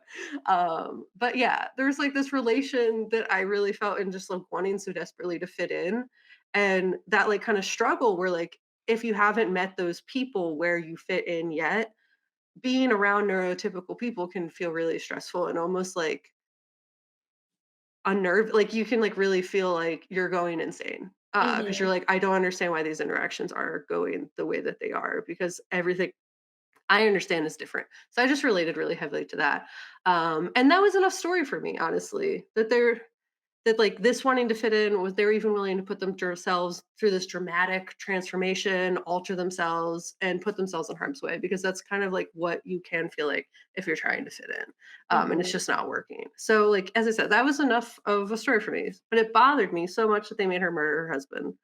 But yeah, there's like this relation that I really felt in just like wanting so desperately to fit in, and that like kind of struggle where like if you haven't met those people where you fit in yet, being around neurotypical people can feel really stressful and almost like unnerved. Like you can like really feel like you're going insane. Because you're Mhm. like, I don't understand why these interactions are going the way that they are because everything I understand is different. So I just related really heavily to that. And that was enough story for me, honestly, that like this wanting to fit in was they were even willing to put themselves through this dramatic transformation, alter themselves, and put themselves in harm's way because that's kind of like what you can feel like if you're trying to fit in, and it's Mhm. just not working. So, like as I said, that was enough of a story for me, but it bothered me so much that they made her murder her husband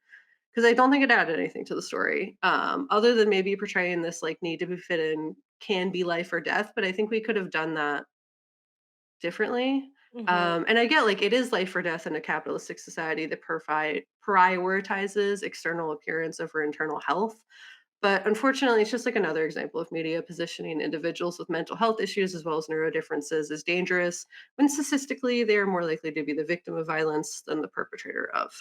because I don't think it added anything to the story, other than maybe portraying this like need to be fit in can be life or death. But I think we could have done that differently. Mhm. And I get like it is life or death in a capitalistic society that prioritizes external appearance over internal health. But unfortunately, it's just like another example of media positioning individuals with mental health issues as well as neurodifferences as dangerous, when statistically they are more likely to be the victim of violence than the perpetrator of.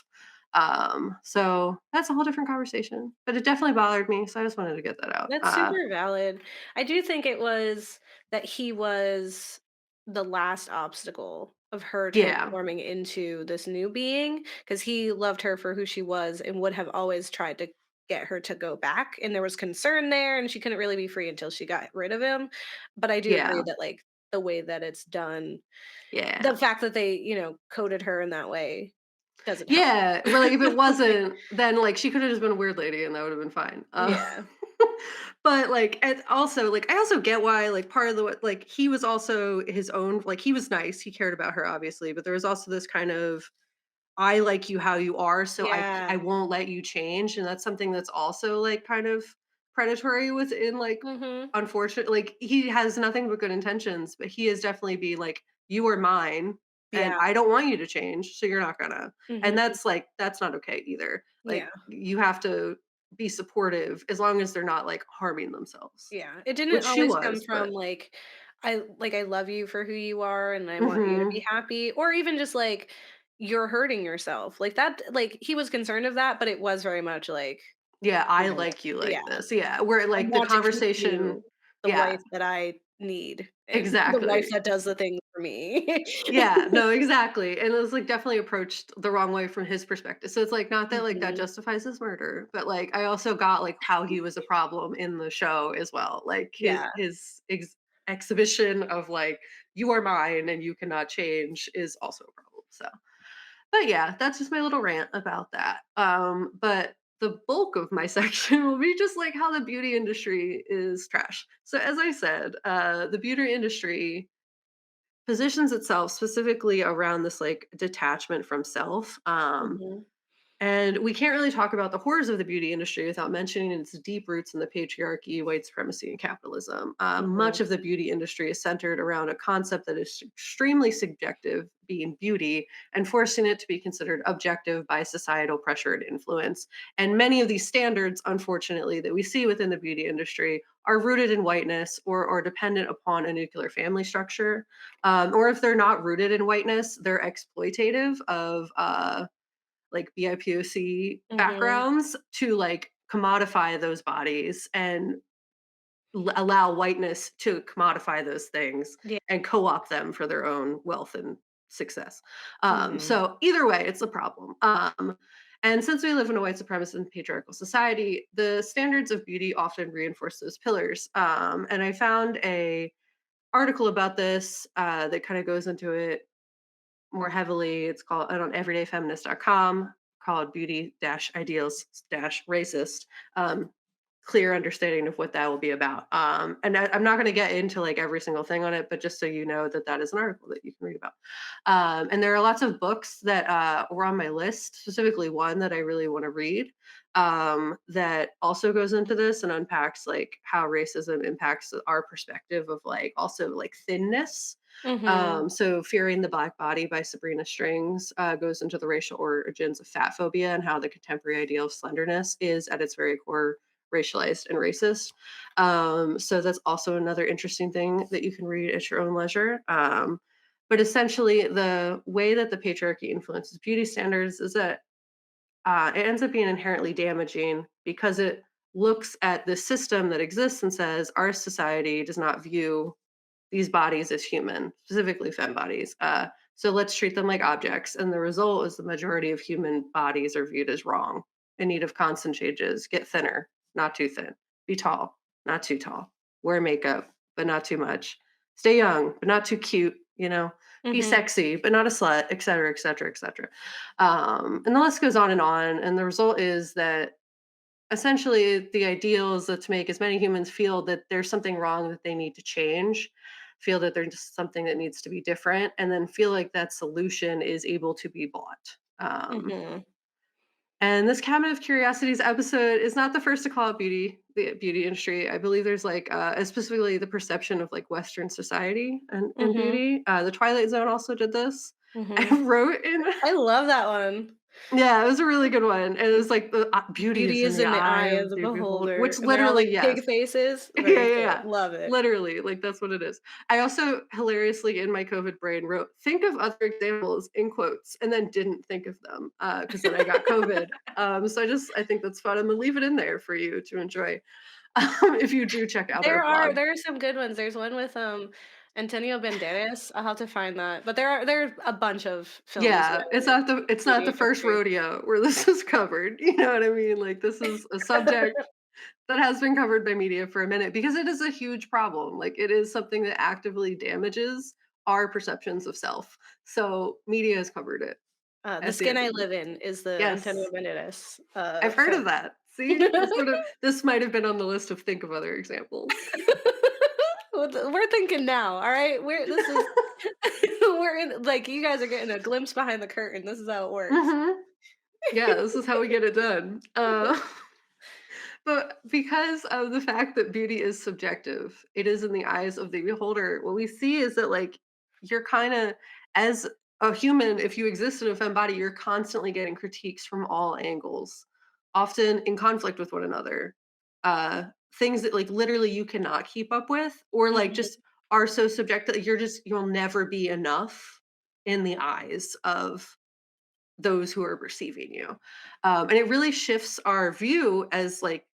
So that's a whole different conversation, but it definitely bothered me. So I just wanted to get that out. That's super valid. I do think it was that he was the last obstacle of her Yeah, transforming into this new being because he loved her for who she was and would have always tried to get her to go back. And there was concern there, and she couldn't really be free until she got rid of him. But I do agree yeah, that, like, the way that it's done, yeah. the fact that they, coded her in that way doesn't help. Yeah, where, like, if it wasn't, then, like, she coulda just been a weird lady and that would've been fine. Yeah. But, like, and also, like, I also get why, like, part of the like, he was also his own like, he was nice, he cared about her, obviously, but there was also this kind of, "I like you how you are, so I Yeah. won't let you change," and that's something that's also, like, kind of predatory within, like, Mhm. unfortunate like, he has nothing but good intentions, but he is definitely being like, "You are mine, and Yeah. I don't want you to change, so you're not gonna." And Mhm. that's, like, that's not okay either. Yeah. Like, you have to be supportive as long as they're not, like, harming themselves, Yeah. It didn't which she always come was, from, but like, I love you for who you are, and I want you to be Mhm. happy," or even just, like, "You're hurting yourself." Like, that like, he was concerned of that, but it was very much like, Yeah, you I know like you yeah. like this. Yeah, where, I like, the want to keep conversation you the yeah, wife that I need and the wife exactly. that does the things for me. Yeah, no, exactly, and it was, like, definitely approached the wrong way from his perspective, so it's, like, not that, like, that Mhm. justifies his murder, but, like, I also got, like, how he was a problem in the show as well, like, Yeah. his exhibition of, like, "You are mine and you cannot change," is also a problem, so but yeah, that's just my little rant about that, but the bulk of my section will be just, like, how the beauty industry is trash. So, as I said, the beauty industry positions itself specifically around this like detachment from self. Mhm. And we can't really talk about the horrors of the beauty industry without mentioning its deep roots in the patriarchy, white supremacy, and capitalism. Much Mhm. of the beauty industry is centered around a concept that is extremely subjective, being beauty, and forcing it to be considered objective by societal pressure and influence. And many of these standards, unfortunately, that we see within the beauty industry are rooted in whiteness or dependent upon a nuclear family structure. Or if they're not rooted in whiteness, they're exploitative of like BIPOC Mhm. backgrounds to like commodify those bodies and allow whiteness to commodify those things Yeah. and co-opt them for their own wealth and success. Mhm. So either way, it's a problem. And since we live in a white supremacist and patriarchal society, the standards of beauty often reinforce those pillars. And I found a article about this that kind of goes into it more heavily. It's called on everydayfeminist.com called beauty dash ideals dash racist. Clear understanding of what that will be about. And I'm not going to get into like every single thing on it, but just so you know that that is an article that you can read about. And there are lots of books that were on my list, specifically one that I really want to read that also goes into this and unpacks like how racism impacts our perspective of like also like thinness. Mhm. So Fearing the Black Body by Sabrina Strings goes into the racial origins of fat phobia and how the contemporary ideal of slenderness is at its very core racialized and racist. So that's also another interesting thing that you can read at your own leisure. But essentially, the way that the patriarchy influences beauty standards is that it ends up being inherently damaging because it looks at the system that exists and says our society does not view these bodies as human, specifically femme bodies. So let's treat them like objects. And the result is the majority of human bodies are viewed as wrong, in need of constant changes. Get thinner, not too thin. Be tall, not too tall. Wear makeup, but not too much. Stay young, but not too cute. Be Mhm. sexy, but not a slut, et cetera, et cetera, et cetera. And the list goes on and on. And the result is that essentially the ideal is to make as many humans feel that there's something wrong that they need to change, feel that there's just something that needs to be different, and then feel like that solution is able to be bought. Mhm. And this Cabinet of Curiosities episode is not the first to call out the beauty industry. I believe there's like, specifically the perception of like Western society and Mhm. beauty. The Twilight Zone also did this. I Mhm. wrote in I love that one. Yeah, it was a really good one, and it was like the beauty is Beauty in is the in the eye eye of of the the beholder, beholder, which and they're all literally, like yes. pig faces. Yeah, Very yeah, good. yeah. Love it. Literally, like that's what it is. I also hilariously in my COVID brain wrote, "Think of other examples" in quotes, and then didn't think of them because then I got COVID. So I think that's fun. I'm gonna leave it in there for you to enjoy if you do check out our blog. There are some good ones. There's one with, Antonio Banderas. I'll have to find that, but there are a bunch of films Yeah, about it's not the beauty first industry. rodeo where this is covered. You know what I mean? Like this is a subject that has been covered by media for a minute because it is a huge problem. Like it is something that actively damages our perceptions of self. So media has covered it The at the Skin end I of the Live In is the Antonio Yes, Banderas, I've heard film. of that. See? This might have been on the list of think of other examples. We're thinking now, all right? This is we're in like you guys are getting a glimpse behind the curtain. This is how it works. Mhm. Yeah, this is how we get it done. But because of the fact that beauty is subjective, it is in the eyes of the beholder. What we see is that, like, you're kind of, as a human, if you exist in a femme body, you're constantly getting critiques from all angles, often in conflict with one another. Uh, Things that, like, literally you cannot keep up with, or like just Mhm, are so subjective, you'll never be enough in the eyes of those who are perceiving you. And it really shifts our view as like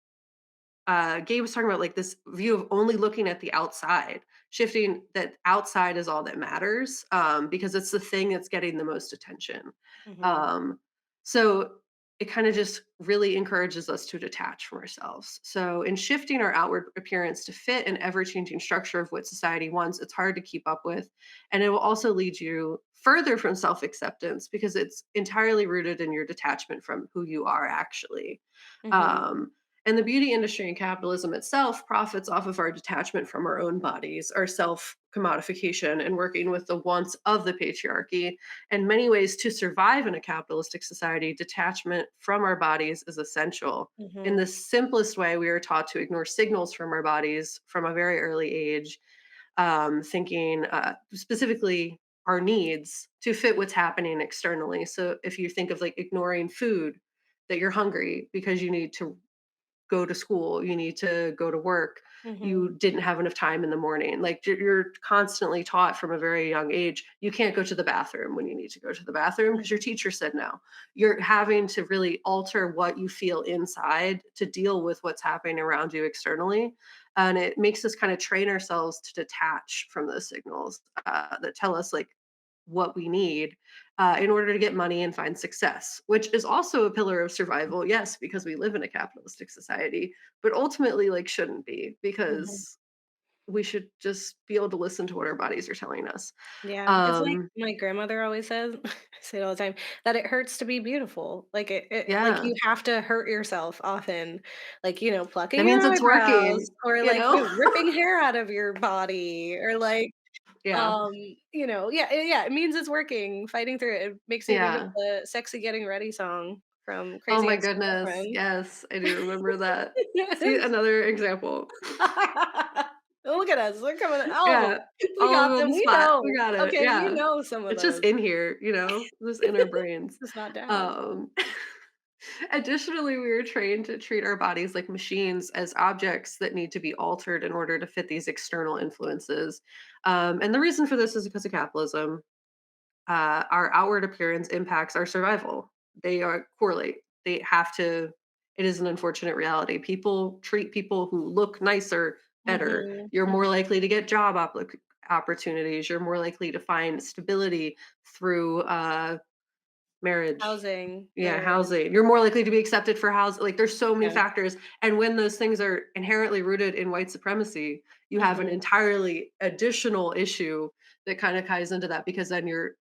Gabe was talking about, like this view of only looking at the outside, shifting that outside is all that matters, because it's the thing that's getting the most attention. mhm, Um, so it kind of just really encourages us to detach from ourselves. So in shifting our outward appearance to fit an ever-changing structure of what society wants, it's hard to keep up with, and it will also lead you further from self-acceptance because it's entirely rooted in your detachment from who you are actually. mhm, Um, and the beauty industry and capitalism itself profits off of our detachment from our own bodies, our self commodification, and working with the wants of the patriarchy. In many ways, to survive in a capitalistic society, detachment from our bodies is essential. In the mhm, simplest way, we are taught to ignore signals from our bodies from a very early age, thinking specifically our needs to fit what's happening externally. So if you think of like ignoring food, that you're hungry because you need to go to school, you need to go to work, mhm, you didn't have enough time in the morning. Like you're constantly taught from a very young age, you can't go to the bathroom when you need to go to the bathroom because your mhm, teacher said no. You're having to really alter what you feel inside to deal with what's happening around you externally. And it makes us kind of train ourselves to detach from those signals that tell us like what we need in order to get money and find success, which is also a pillar of survival. Yes, because we live in a capitalistic society, but ultimately, like, shouldn't be mhm. because we should just be able to listen to what our bodies are telling us. Yeah, it's like Um, my grandmother always says, I say it all the time, that it hurts to be beautiful. Like yeah, you have to hurt yourself often, like, that plucking your means it's eyebrows working, or you like, know? ripping hair out of your body or like, Yeah, yeah, it means it's working, fighting through it. It makes me think of yeah. the Sexy Getting Ready song from Oh Crazy my goodness. Ex-Girlfriend. Yes, I do remember that. See, Yes. another example. Look at us, we're coming all of Yeah, them. We all of got them on them, the we spot. We know. got it. Okay, we Yeah. know some of It's just those. in here, just in our brains. Just not down. Um, Additionally, we are trained to treat our bodies like machines, as objects that need to be altered in order to fit these external influences. And the reason for this is because of capitalism. Our outward appearance impacts our survival. They are correlate. They have to. It is an unfortunate reality. People treat people who look nicer better. Mhm, You're more mhm. likely to get opportunities. You're more likely to find stability through marriage. Housing, Yeah, marriage. housing. You're more likely to be accepted for house, like, there's so many Yeah. factors, and when those things are inherently rooted in white supremacy, you have an Mhm, entirely additional issue that kinda ties into that because then you're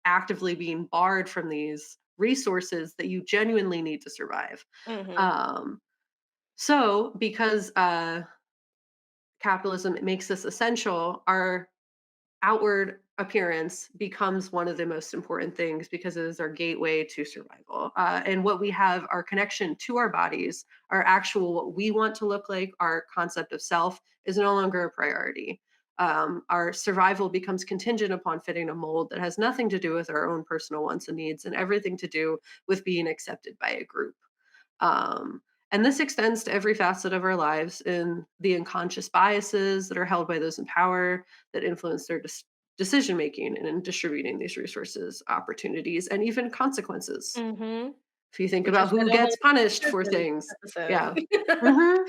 actively being barred from these resources that you genuinely need to survive. mhm, Um, so because, capitalism makes this essential, our outward appearance becomes one of the most important things because it is our gateway to survival. And what we have, our connection to our bodies, our actual what we want to look like, our concept of self is no longer a priority. Our survival becomes contingent upon fitting a mold that has nothing to do with our own personal wants and needs and everything to do with being accepted by a group. Um, and this extends to every facet of our lives in the unconscious biases that are held by those in power that influence their decision making and in distributing these resources, opportunities, and even consequences. mhm. If you think We about just who did a gets whole punished for nutrition things, episode. yeah. Mhm.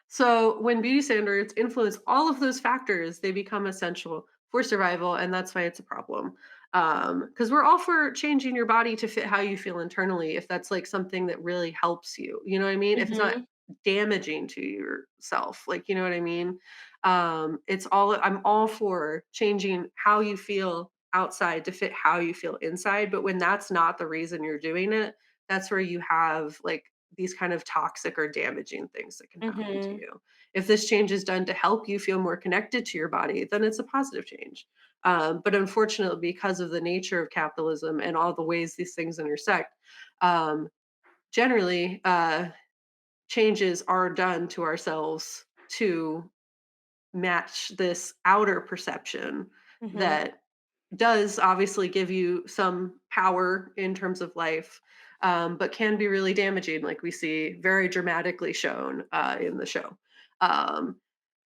So when beauty standards influence all of those factors, they become essential for survival, and that's why it's a problem. Because we're all for changing your body to fit how you feel internally, if that's like something that really helps you. You know what I mean? If it's not Mhm, damaging to yourself, like you know what I mean. It's all I'm all for changing how you feel outside to fit how you feel inside. But when that's not the reason you're doing it, that's where you have like these kind of toxic or damaging things that can happen to Mhm. you. If this change is done to help you feel more connected to your body, then it's a positive change. But unfortunately, because of the nature of capitalism and all the ways these things intersect, um, generally, changes are done to ourselves to match this outer perception Mhm. that does obviously give you some power in terms of life, but can be really damaging, like we see very dramatically shown in the show. Um,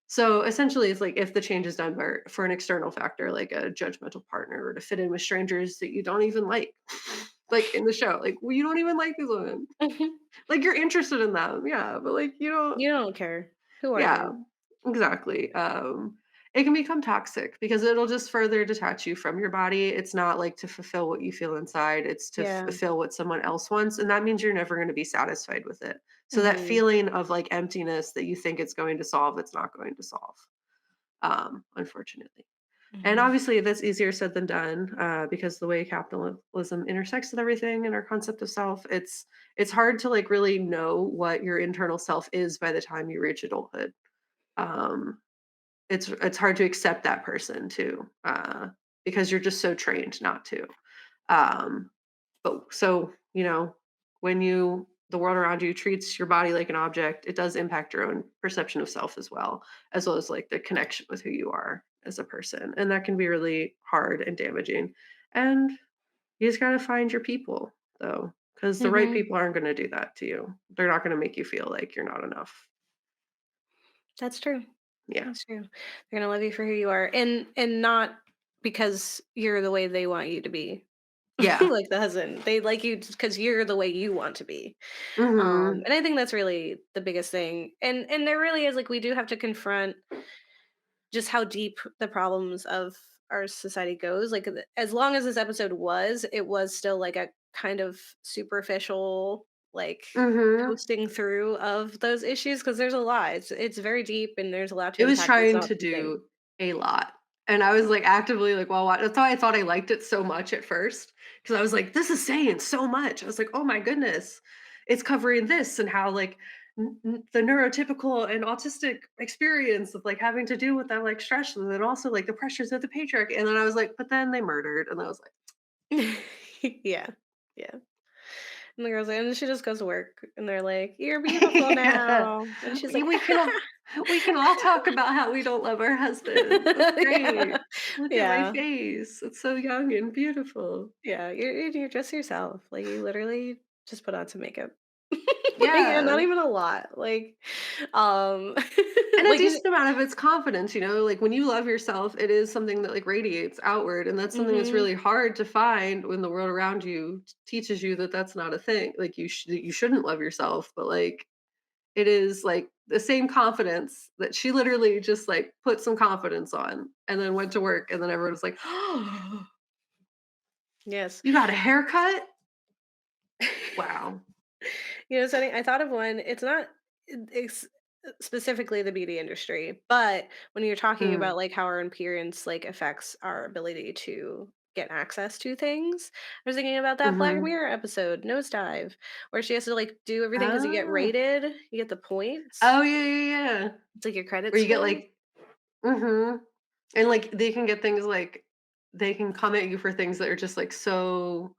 so essentially, it's like if the change is done for an external factor, like a judgmental partner, or to fit in with strangers that you don't even like, like in the show, like well, you don't even like these women, Mhm. like you're interested in them, yeah, but like you don't. You don't care. Who are Yeah, they? exactly. It can become toxic because it'll just further detach you from your body. It's not like to fulfill what you feel inside, it's to Yeah. fulfill what someone else wants. And that means you're never going to be satisfied with it. So that Mhm. feeling of like emptiness that you think it's going to solve, it's not going to solve, unfortunately. And Mhm. obviously, that's easier said than done because the way capitalism intersects with everything and our concept of self, it's hard to like really know what your internal self is by the time you reach adulthood. um, it's hard to accept that person too, because you're just so trained not to. Um, but so when the world around you treats your body like an object, it does impact your own perception of self as well as like the connection with who you are as a person, and that can be really hard and damaging. And you just got to find your people though, because the right Mhm. people aren't going to do that to you. They're not going to make you feel like you're not enough. That's true. Yeah. That's true. They're gonna love you for who you are, and not because you're the way they want you to be. Yeah. Like the husband, they like you because you're the way you want to be. Hmm. And I think that's really the biggest thing. And there really is, like, we do have to confront just how deep the problems of our society goes. Like, as long as this episode was, it was still like a kind of superficial, like, Hmm. coasting through of those issues because there's a lot. It's very deep and there's a lot to It was unpack. It's trying not to something. do a lot, and I was, like, actively, like, while that's why I thought I liked it so much at first, because I was like, "This is saying so much." I was like, "Oh my goodness. It's covering this and how, like, the neurotypical and autistic experience of, like, having to deal with that, like, stress, and then also, like, the pressures of the patriarchy," and then I was like, "But then they murdered," and I was like, Yeah, yeah. And the girl's like, and she just goes to work, and they're like, "You're beautiful "Yeah. now," and she's We like, we can all we can all talk about how we don't love our husbands. That's yeah, great. Look at my yeah. face. It's so young and beautiful." Yeah, you're just yourself. Like, you literally just put on some makeup. Like, and Yeah. not even a lot. Like, um, And a like, decent amount of it's confidence, like when you love yourself, it is something that like radiates outward. And that's something that's mhm, really hard to find when the world around you teaches you that that's not a thing. Like you shouldn't love yourself, but like it is like the same confidence that she literally just like put some confidence on and then went to work. And then everyone was like, oh, yes. you got a haircut? Wow. Something I thought of one. It's not it's specifically the beauty industry, but when you're talking Mm. about like how our appearance like affects our ability to get access to things, I was thinking about that Black Hmm. Mirror episode, Nosedive, where she has to like do everything because you get Oh. rated, you get the points. Oh yeah, yeah, yeah. It's like your credit Where you get score. like mhm. And, like, they can get things like they can come at you for things that are just, like, so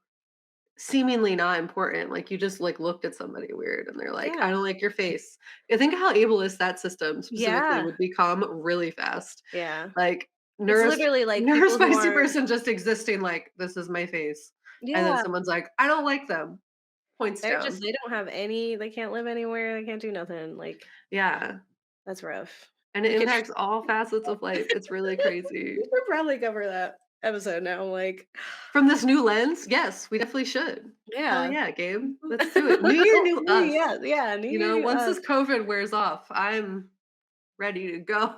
seemingly not important, like, you just, like, looked at somebody weird, and they're like, "I Yeah. don't like your face." I think how ableist that system specifically Yeah. would become really fast. Yeah. Like, It's literally like people who neurospicy aren't. person just existing like, "This is my face," and then Yeah. someone's like, "I don't like them," points down. They don't have any, they can't live anywhere, they can't do nothing. Like, Yeah, that's rough. and it We could impacts all facets of life, it's really crazy. we should probably cover that episode now, like, From this new lens? Yes, we definitely should. Hell yeah. yeah, Gabe. Let's do it. New year, new us. Yeah, yeah, new year, new Once us. this COVID wears off, I'm ready to go.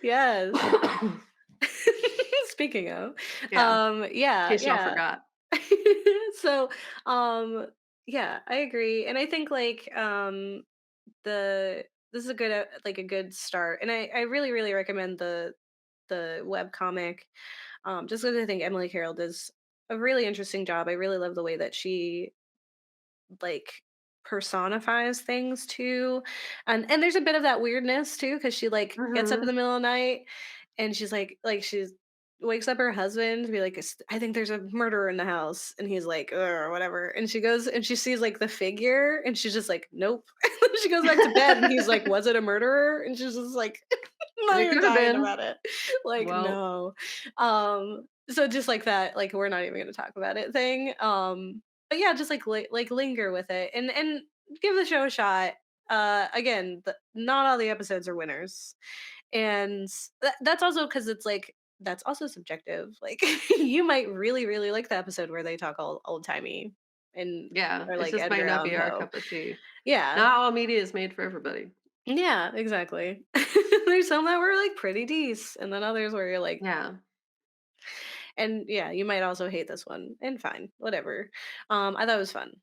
Yes. Speaking of, Yeah, in yeah, case y'all yeah. forgot. So, um, yeah, I agree, and I think, like, the this is a good, like, a good start, and I really, really recommend the web comic. Just because I think Emily Carroll does a really interesting job. I really love the way that she like personifies things too. And there's a bit of that weirdness too, because she like gets up in Mhm. the middle of the night and she's like she's wakes up her husband to be like, I think there's a murderer in the house," and he's like, "Ugh," or whatever, and she goes and she sees like the figure and she's just like, "Nope." She goes back to bed and he's like, "Was it a murderer?" And she's just like, not It even could have talking been. about it. Like, Well, no. So just like that, like we're not even gonna talk about it thing. But yeah, just like like linger with it and give the show a shot. Again, not all the episodes are winners, and that's also because it's like that's also subjective. Like you might really really like the episode where they talk all old timey and yeah, or it like just might Edgar not Allan be our Poe. cup of tea. Yeah, Not all media is made for everybody. yeah, exactly. There's some that were like pretty decent, and then others where you're like, Yeah. and yeah, you might also hate this one, and fine, whatever. I thought it was fun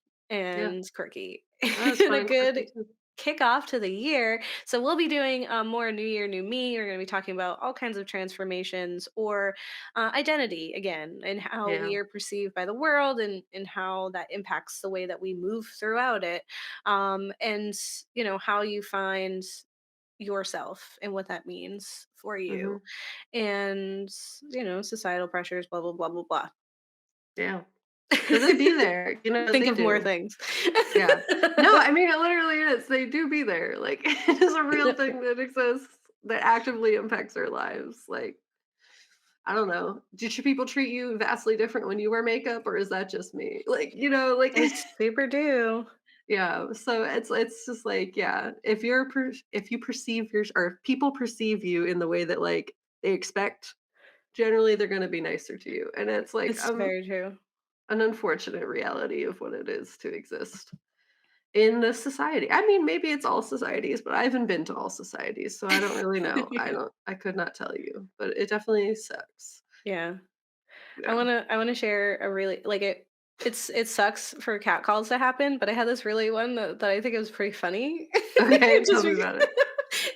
Yeah. and quirky That was and fun a and quirky good too. kickoff to the year. So we'll be doing more New Year, New Me. We're going to be talking about all kinds of transformations or identity again, and how we Yeah. are perceived by the world, and how that impacts the way that we move throughout it, and how you find yourself and what that means for you, Mhm. and societal pressures, blah blah blah blah blah. Yeah. 'Cause they be there, Think they of more do. things. Yeah. No, I mean, it literally is. They do be there. Like, it is a real thing that exists that actively impacts our lives. Like, I don't know. Should people treat you vastly different when you wear makeup, or is that just me? Like, like They super do. yeah. So it's just like, yeah, if you perceive or if people perceive you in the way that like they expect, generally they're gonna be nicer to you. And it's like It's very true. an unfortunate reality of what it is to exist in this society. I mean, maybe it's all societies, but I haven't been to all societies, so I don't really know. Yeah. I could not tell you, but it definitely sucks. Yeah. I Yeah. wanna I wanna share a really like it sucks for cat calls to happen, but I had this really one that I think it was pretty funny. Okay, tell Just me because about it.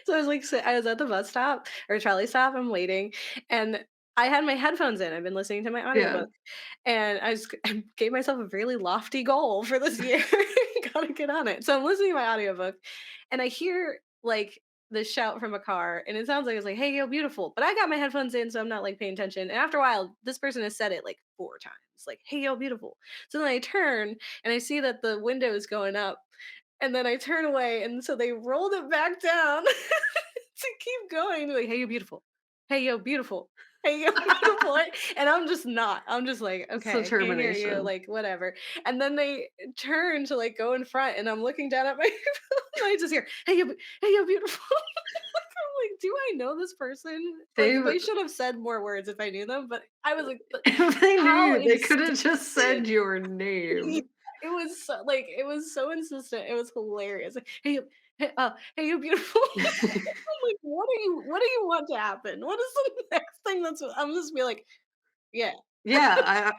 so I was like I was at the bus stop or trolley stop, I'm waiting, and I had my headphones in. I've been listening to my Yeah. audiobook. And I gave myself a really lofty goal for this year. Gotta get on it. So I'm listening to my audiobook and I hear like this shout from a car and it sounds like it's like, "Hey, yo, beautiful." But I got my headphones in, so I'm not like paying attention. And after a while, this person has said it like 4 times, like, "Hey, yo, beautiful." So then I turn and I see that the window is going up. And then I turn away, and so they rolled it back down to keep going. Like, "Hey, you beautiful. Hey, yo, beautiful. Hey, yo, beautiful." And I'm just not. I'm just like, It's "Okay, I can't hear you," determination. like, whatever. And then they turn to, like, go in front, and I'm looking down at my phone, and I just hear, "Hey, you hey, you beautiful." I'm like, "Do I know this person?" They Like, they should have said more words if I knew them, but I was like, "But if they knew how you, they could have just insistent." said your Yeah, name. it was so insistent. It was hilarious. Like, "Hey, you hey, you beautiful." I'm like, what do you want to happen? What is the next thing that's I'm just be like, "Yeah." Yeah,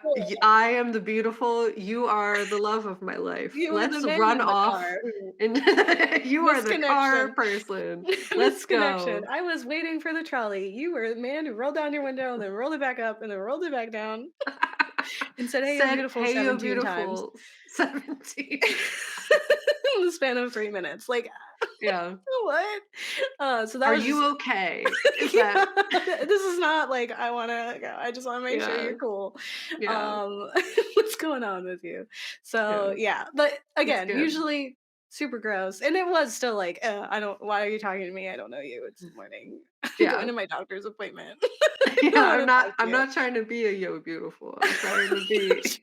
I am the beautiful, you are the love of my life. You were the Let's man run in the off, car who and you are the car misconnection. person. Let's Misconnection. go. I was waiting for the trolley. You were the man who rolled down your window and then rolled it back up and then rolled it back down and said, "Hey, you're Said, beautiful," "Hey, you 17 times. beautiful." 17. In the span of 3 minutes. Like, Yeah. what? So that "Are was just you okay?" Is that yeah, this is not like I just wanna make sure yeah, you're cool. yeah, What's going on with you? So, yeah. yeah, but That's again, good. usually super gross, and it was still like, I don't why are you talking to me? I don't know you. It's morning. I'm going Yeah. to my doctor's appointment. I Yeah, don't wanna talk to I'm you. not trying to be a "Yo, beautiful." I'm trying to be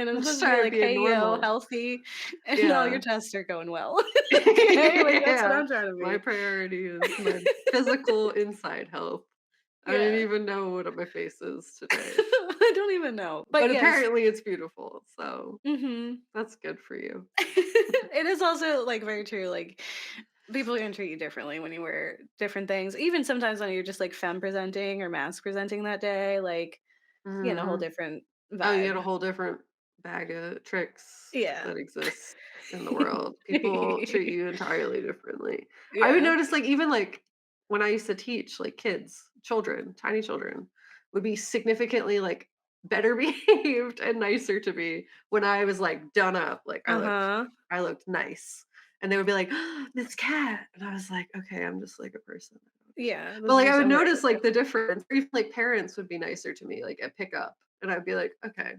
I'm I'm just supposed to be trying to like, be a "Hey, yo, normal. healthy, and all your Yeah. tests are going well." Okay, like, that's what Yeah. I'm trying to My be. priority is my physical inside health. I don't Yeah. even know what my face is today, I don't even know, but but yes. apparently it's beautiful, so Mhm. that's good for you. It is also, like, very true, like, people are gonna treat you differently when you wear different things, even sometimes when you're just, like, femme presenting or mask presenting that day, like, a whole Mhm. different Oh, you get vibe. a whole different bag of tricks Yeah. that exist in the world. People treat you entirely differently. I would Yeah. notice, like, even, like, when I used to teach, like, kids, children, tiny children, would be significantly, like, better behaved and nicer to me when I was, like, done up, like, Uh-huh. I looked nice, and they would be like, "This cat," and I was like, "Okay, I'm just like a person." Yeah, But, this is like, I just would a regular notice, like, the person. difference, or even, like, parents would be nicer to me, like, at pickup, and I'd be like, "Okay,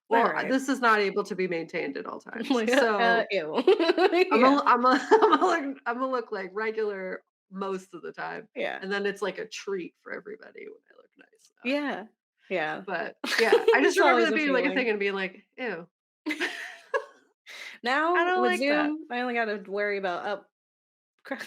well, Alright. this is not able to be maintained at all times." Like, So, ew. I'm Yeah, a I'm a Imma look, like, regular most of the time, yeah, and then it's like a treat for everybody when I look nice. yeah, yeah. But, yeah, I just It's remember always that a being, like, a feeling. thing and being like, "Ew." I Now, don't with like that. Zoom, I only gotta worry about up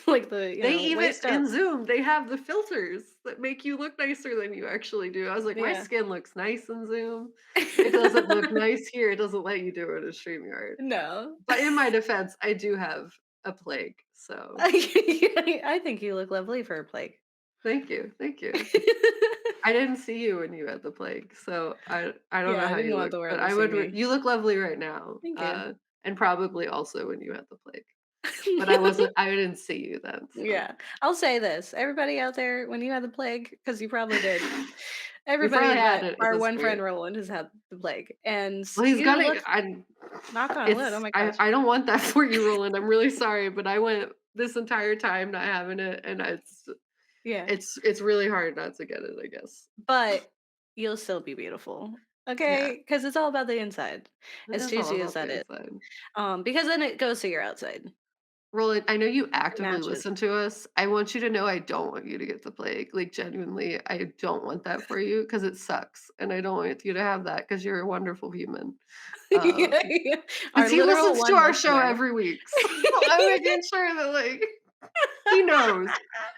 like, the, They even waist up. in Zoom, they have the filters that make you look nicer than you actually do. I was like, "My Yeah. skin looks nice in Zoom. It doesn't look nice here, it doesn't let you do it in StreamYard." No. But in my defense, I do have a plague, so I think you look lovely for a plague. thank you, thank you. I didn't see you when you had the plague, so I don't Yeah, know I how didn't you want look, the world but to I see would me. you look lovely right now, Thank you. and probably also when you had the plague, but I didn't see you then, so Yeah. I'll say this, everybody out there, when you had the plague, because you probably did, you everybody probably had but it at our this one friend point. Roland has had the plague, and Well, he's you gonna look, I knock on wood, oh it's my gosh. I don't want that for you, Roland, I'm really sorry, but I went this entire time not having it, and Yeah. it's really hard not to get it, I guess. But you'll still be beautiful, Yeah, okay? Because it's all about the inside, it as is all cheesy as about that the is. inside. Because then it goes to your outside. Roland, I know you It actively matches. listen to us. I want you to know I don't want you to get the plague. Like, genuinely, I don't want that for you because it sucks. And I don't want you to have that because you're a wonderful human. Yeah, yeah. Our Because he literal listens to one our show listener. every week. So I'm making sure that, like, he knows.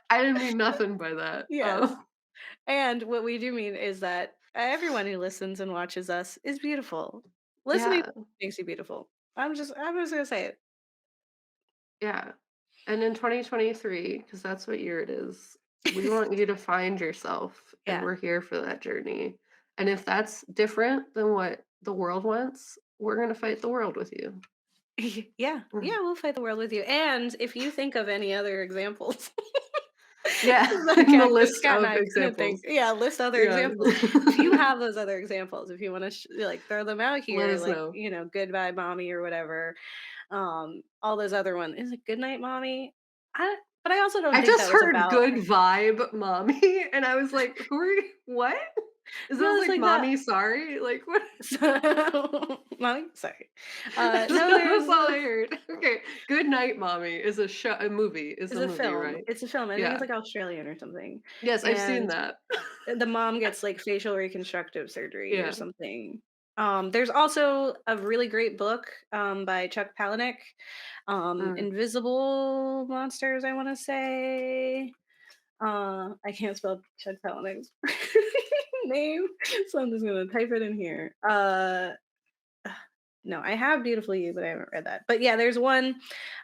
I didn't mean nothing by that. Yes. And what we do mean is that everyone who listens and watches us is beautiful. Listening Yeah, makes you beautiful. I'm just gonna say it. yeah. And in 2023, because that's what year it is, we want you to find yourself, and Yeah. we're here for that journey. And if that's different than what the world wants, we're gonna fight the world with you. Yeah. Mm. Yeah, we'll fight the world with you. And if you think of any other examples, Yeah, the in the list cat and of I couldn't think. examples. Yeah, list other Yeah. examples. If you have those other examples, if you want to like throw them out Let here, us like know. goodbye mommy or whatever, all those other ones. Is it good night mommy? But I also don't I think just that was heard about. "good vibe, mommy," and I was like, "Who are you what? Is No, this it's like like that. mommy sorry? Like, what?" So, mommy, sorry. No, That's there's all I heard. Okay, "Good Night, Mommy" is a movie, it's a a movie, film. right? It's a film. I think it's Yeah. like Australian or something. Yes, I've seen And that. the mom gets like facial reconstructive surgery or Yeah. something. There's also a really great book by Chuck Palahniuk, Mm. Invisible Monsters, I want to say. I can't spell Chuck Palahniuk's name, so I'm just gonna type it in here. No, I have Beautiful You, but I haven't read that. But yeah, there's one,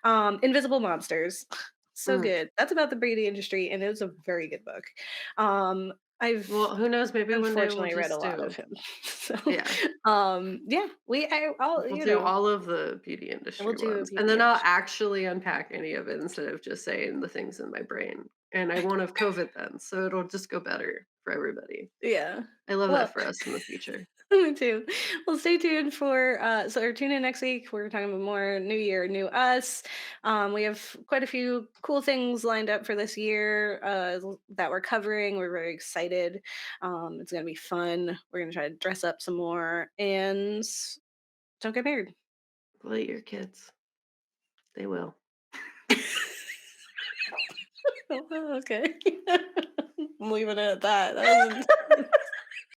Invisible Monsters. So Mm. good. That's about the beauty industry, and it was a very good book. I've Well, who knows, maybe one day we'll unfortunately read a just lot of do him. So, yeah, yeah, I'll, we'll do all of the beauty we'll industry do a ones, and beauty then I'll industry. actually unpack any of it instead of just saying the things in my brain, and I won't have COVID then, so it'll just go better for everybody. Yeah. I love that Well, for us in the future. me too. Well, stay tuned for or tune in next week. We're talking about more new year, new us. We have quite a few cool things lined up for this year that we're covering. We're very excited. It's gonna be fun. We're gonna try to dress up some more and don't get married. Let your kids. They will. Oh, okay. I'm leaving it at that. That was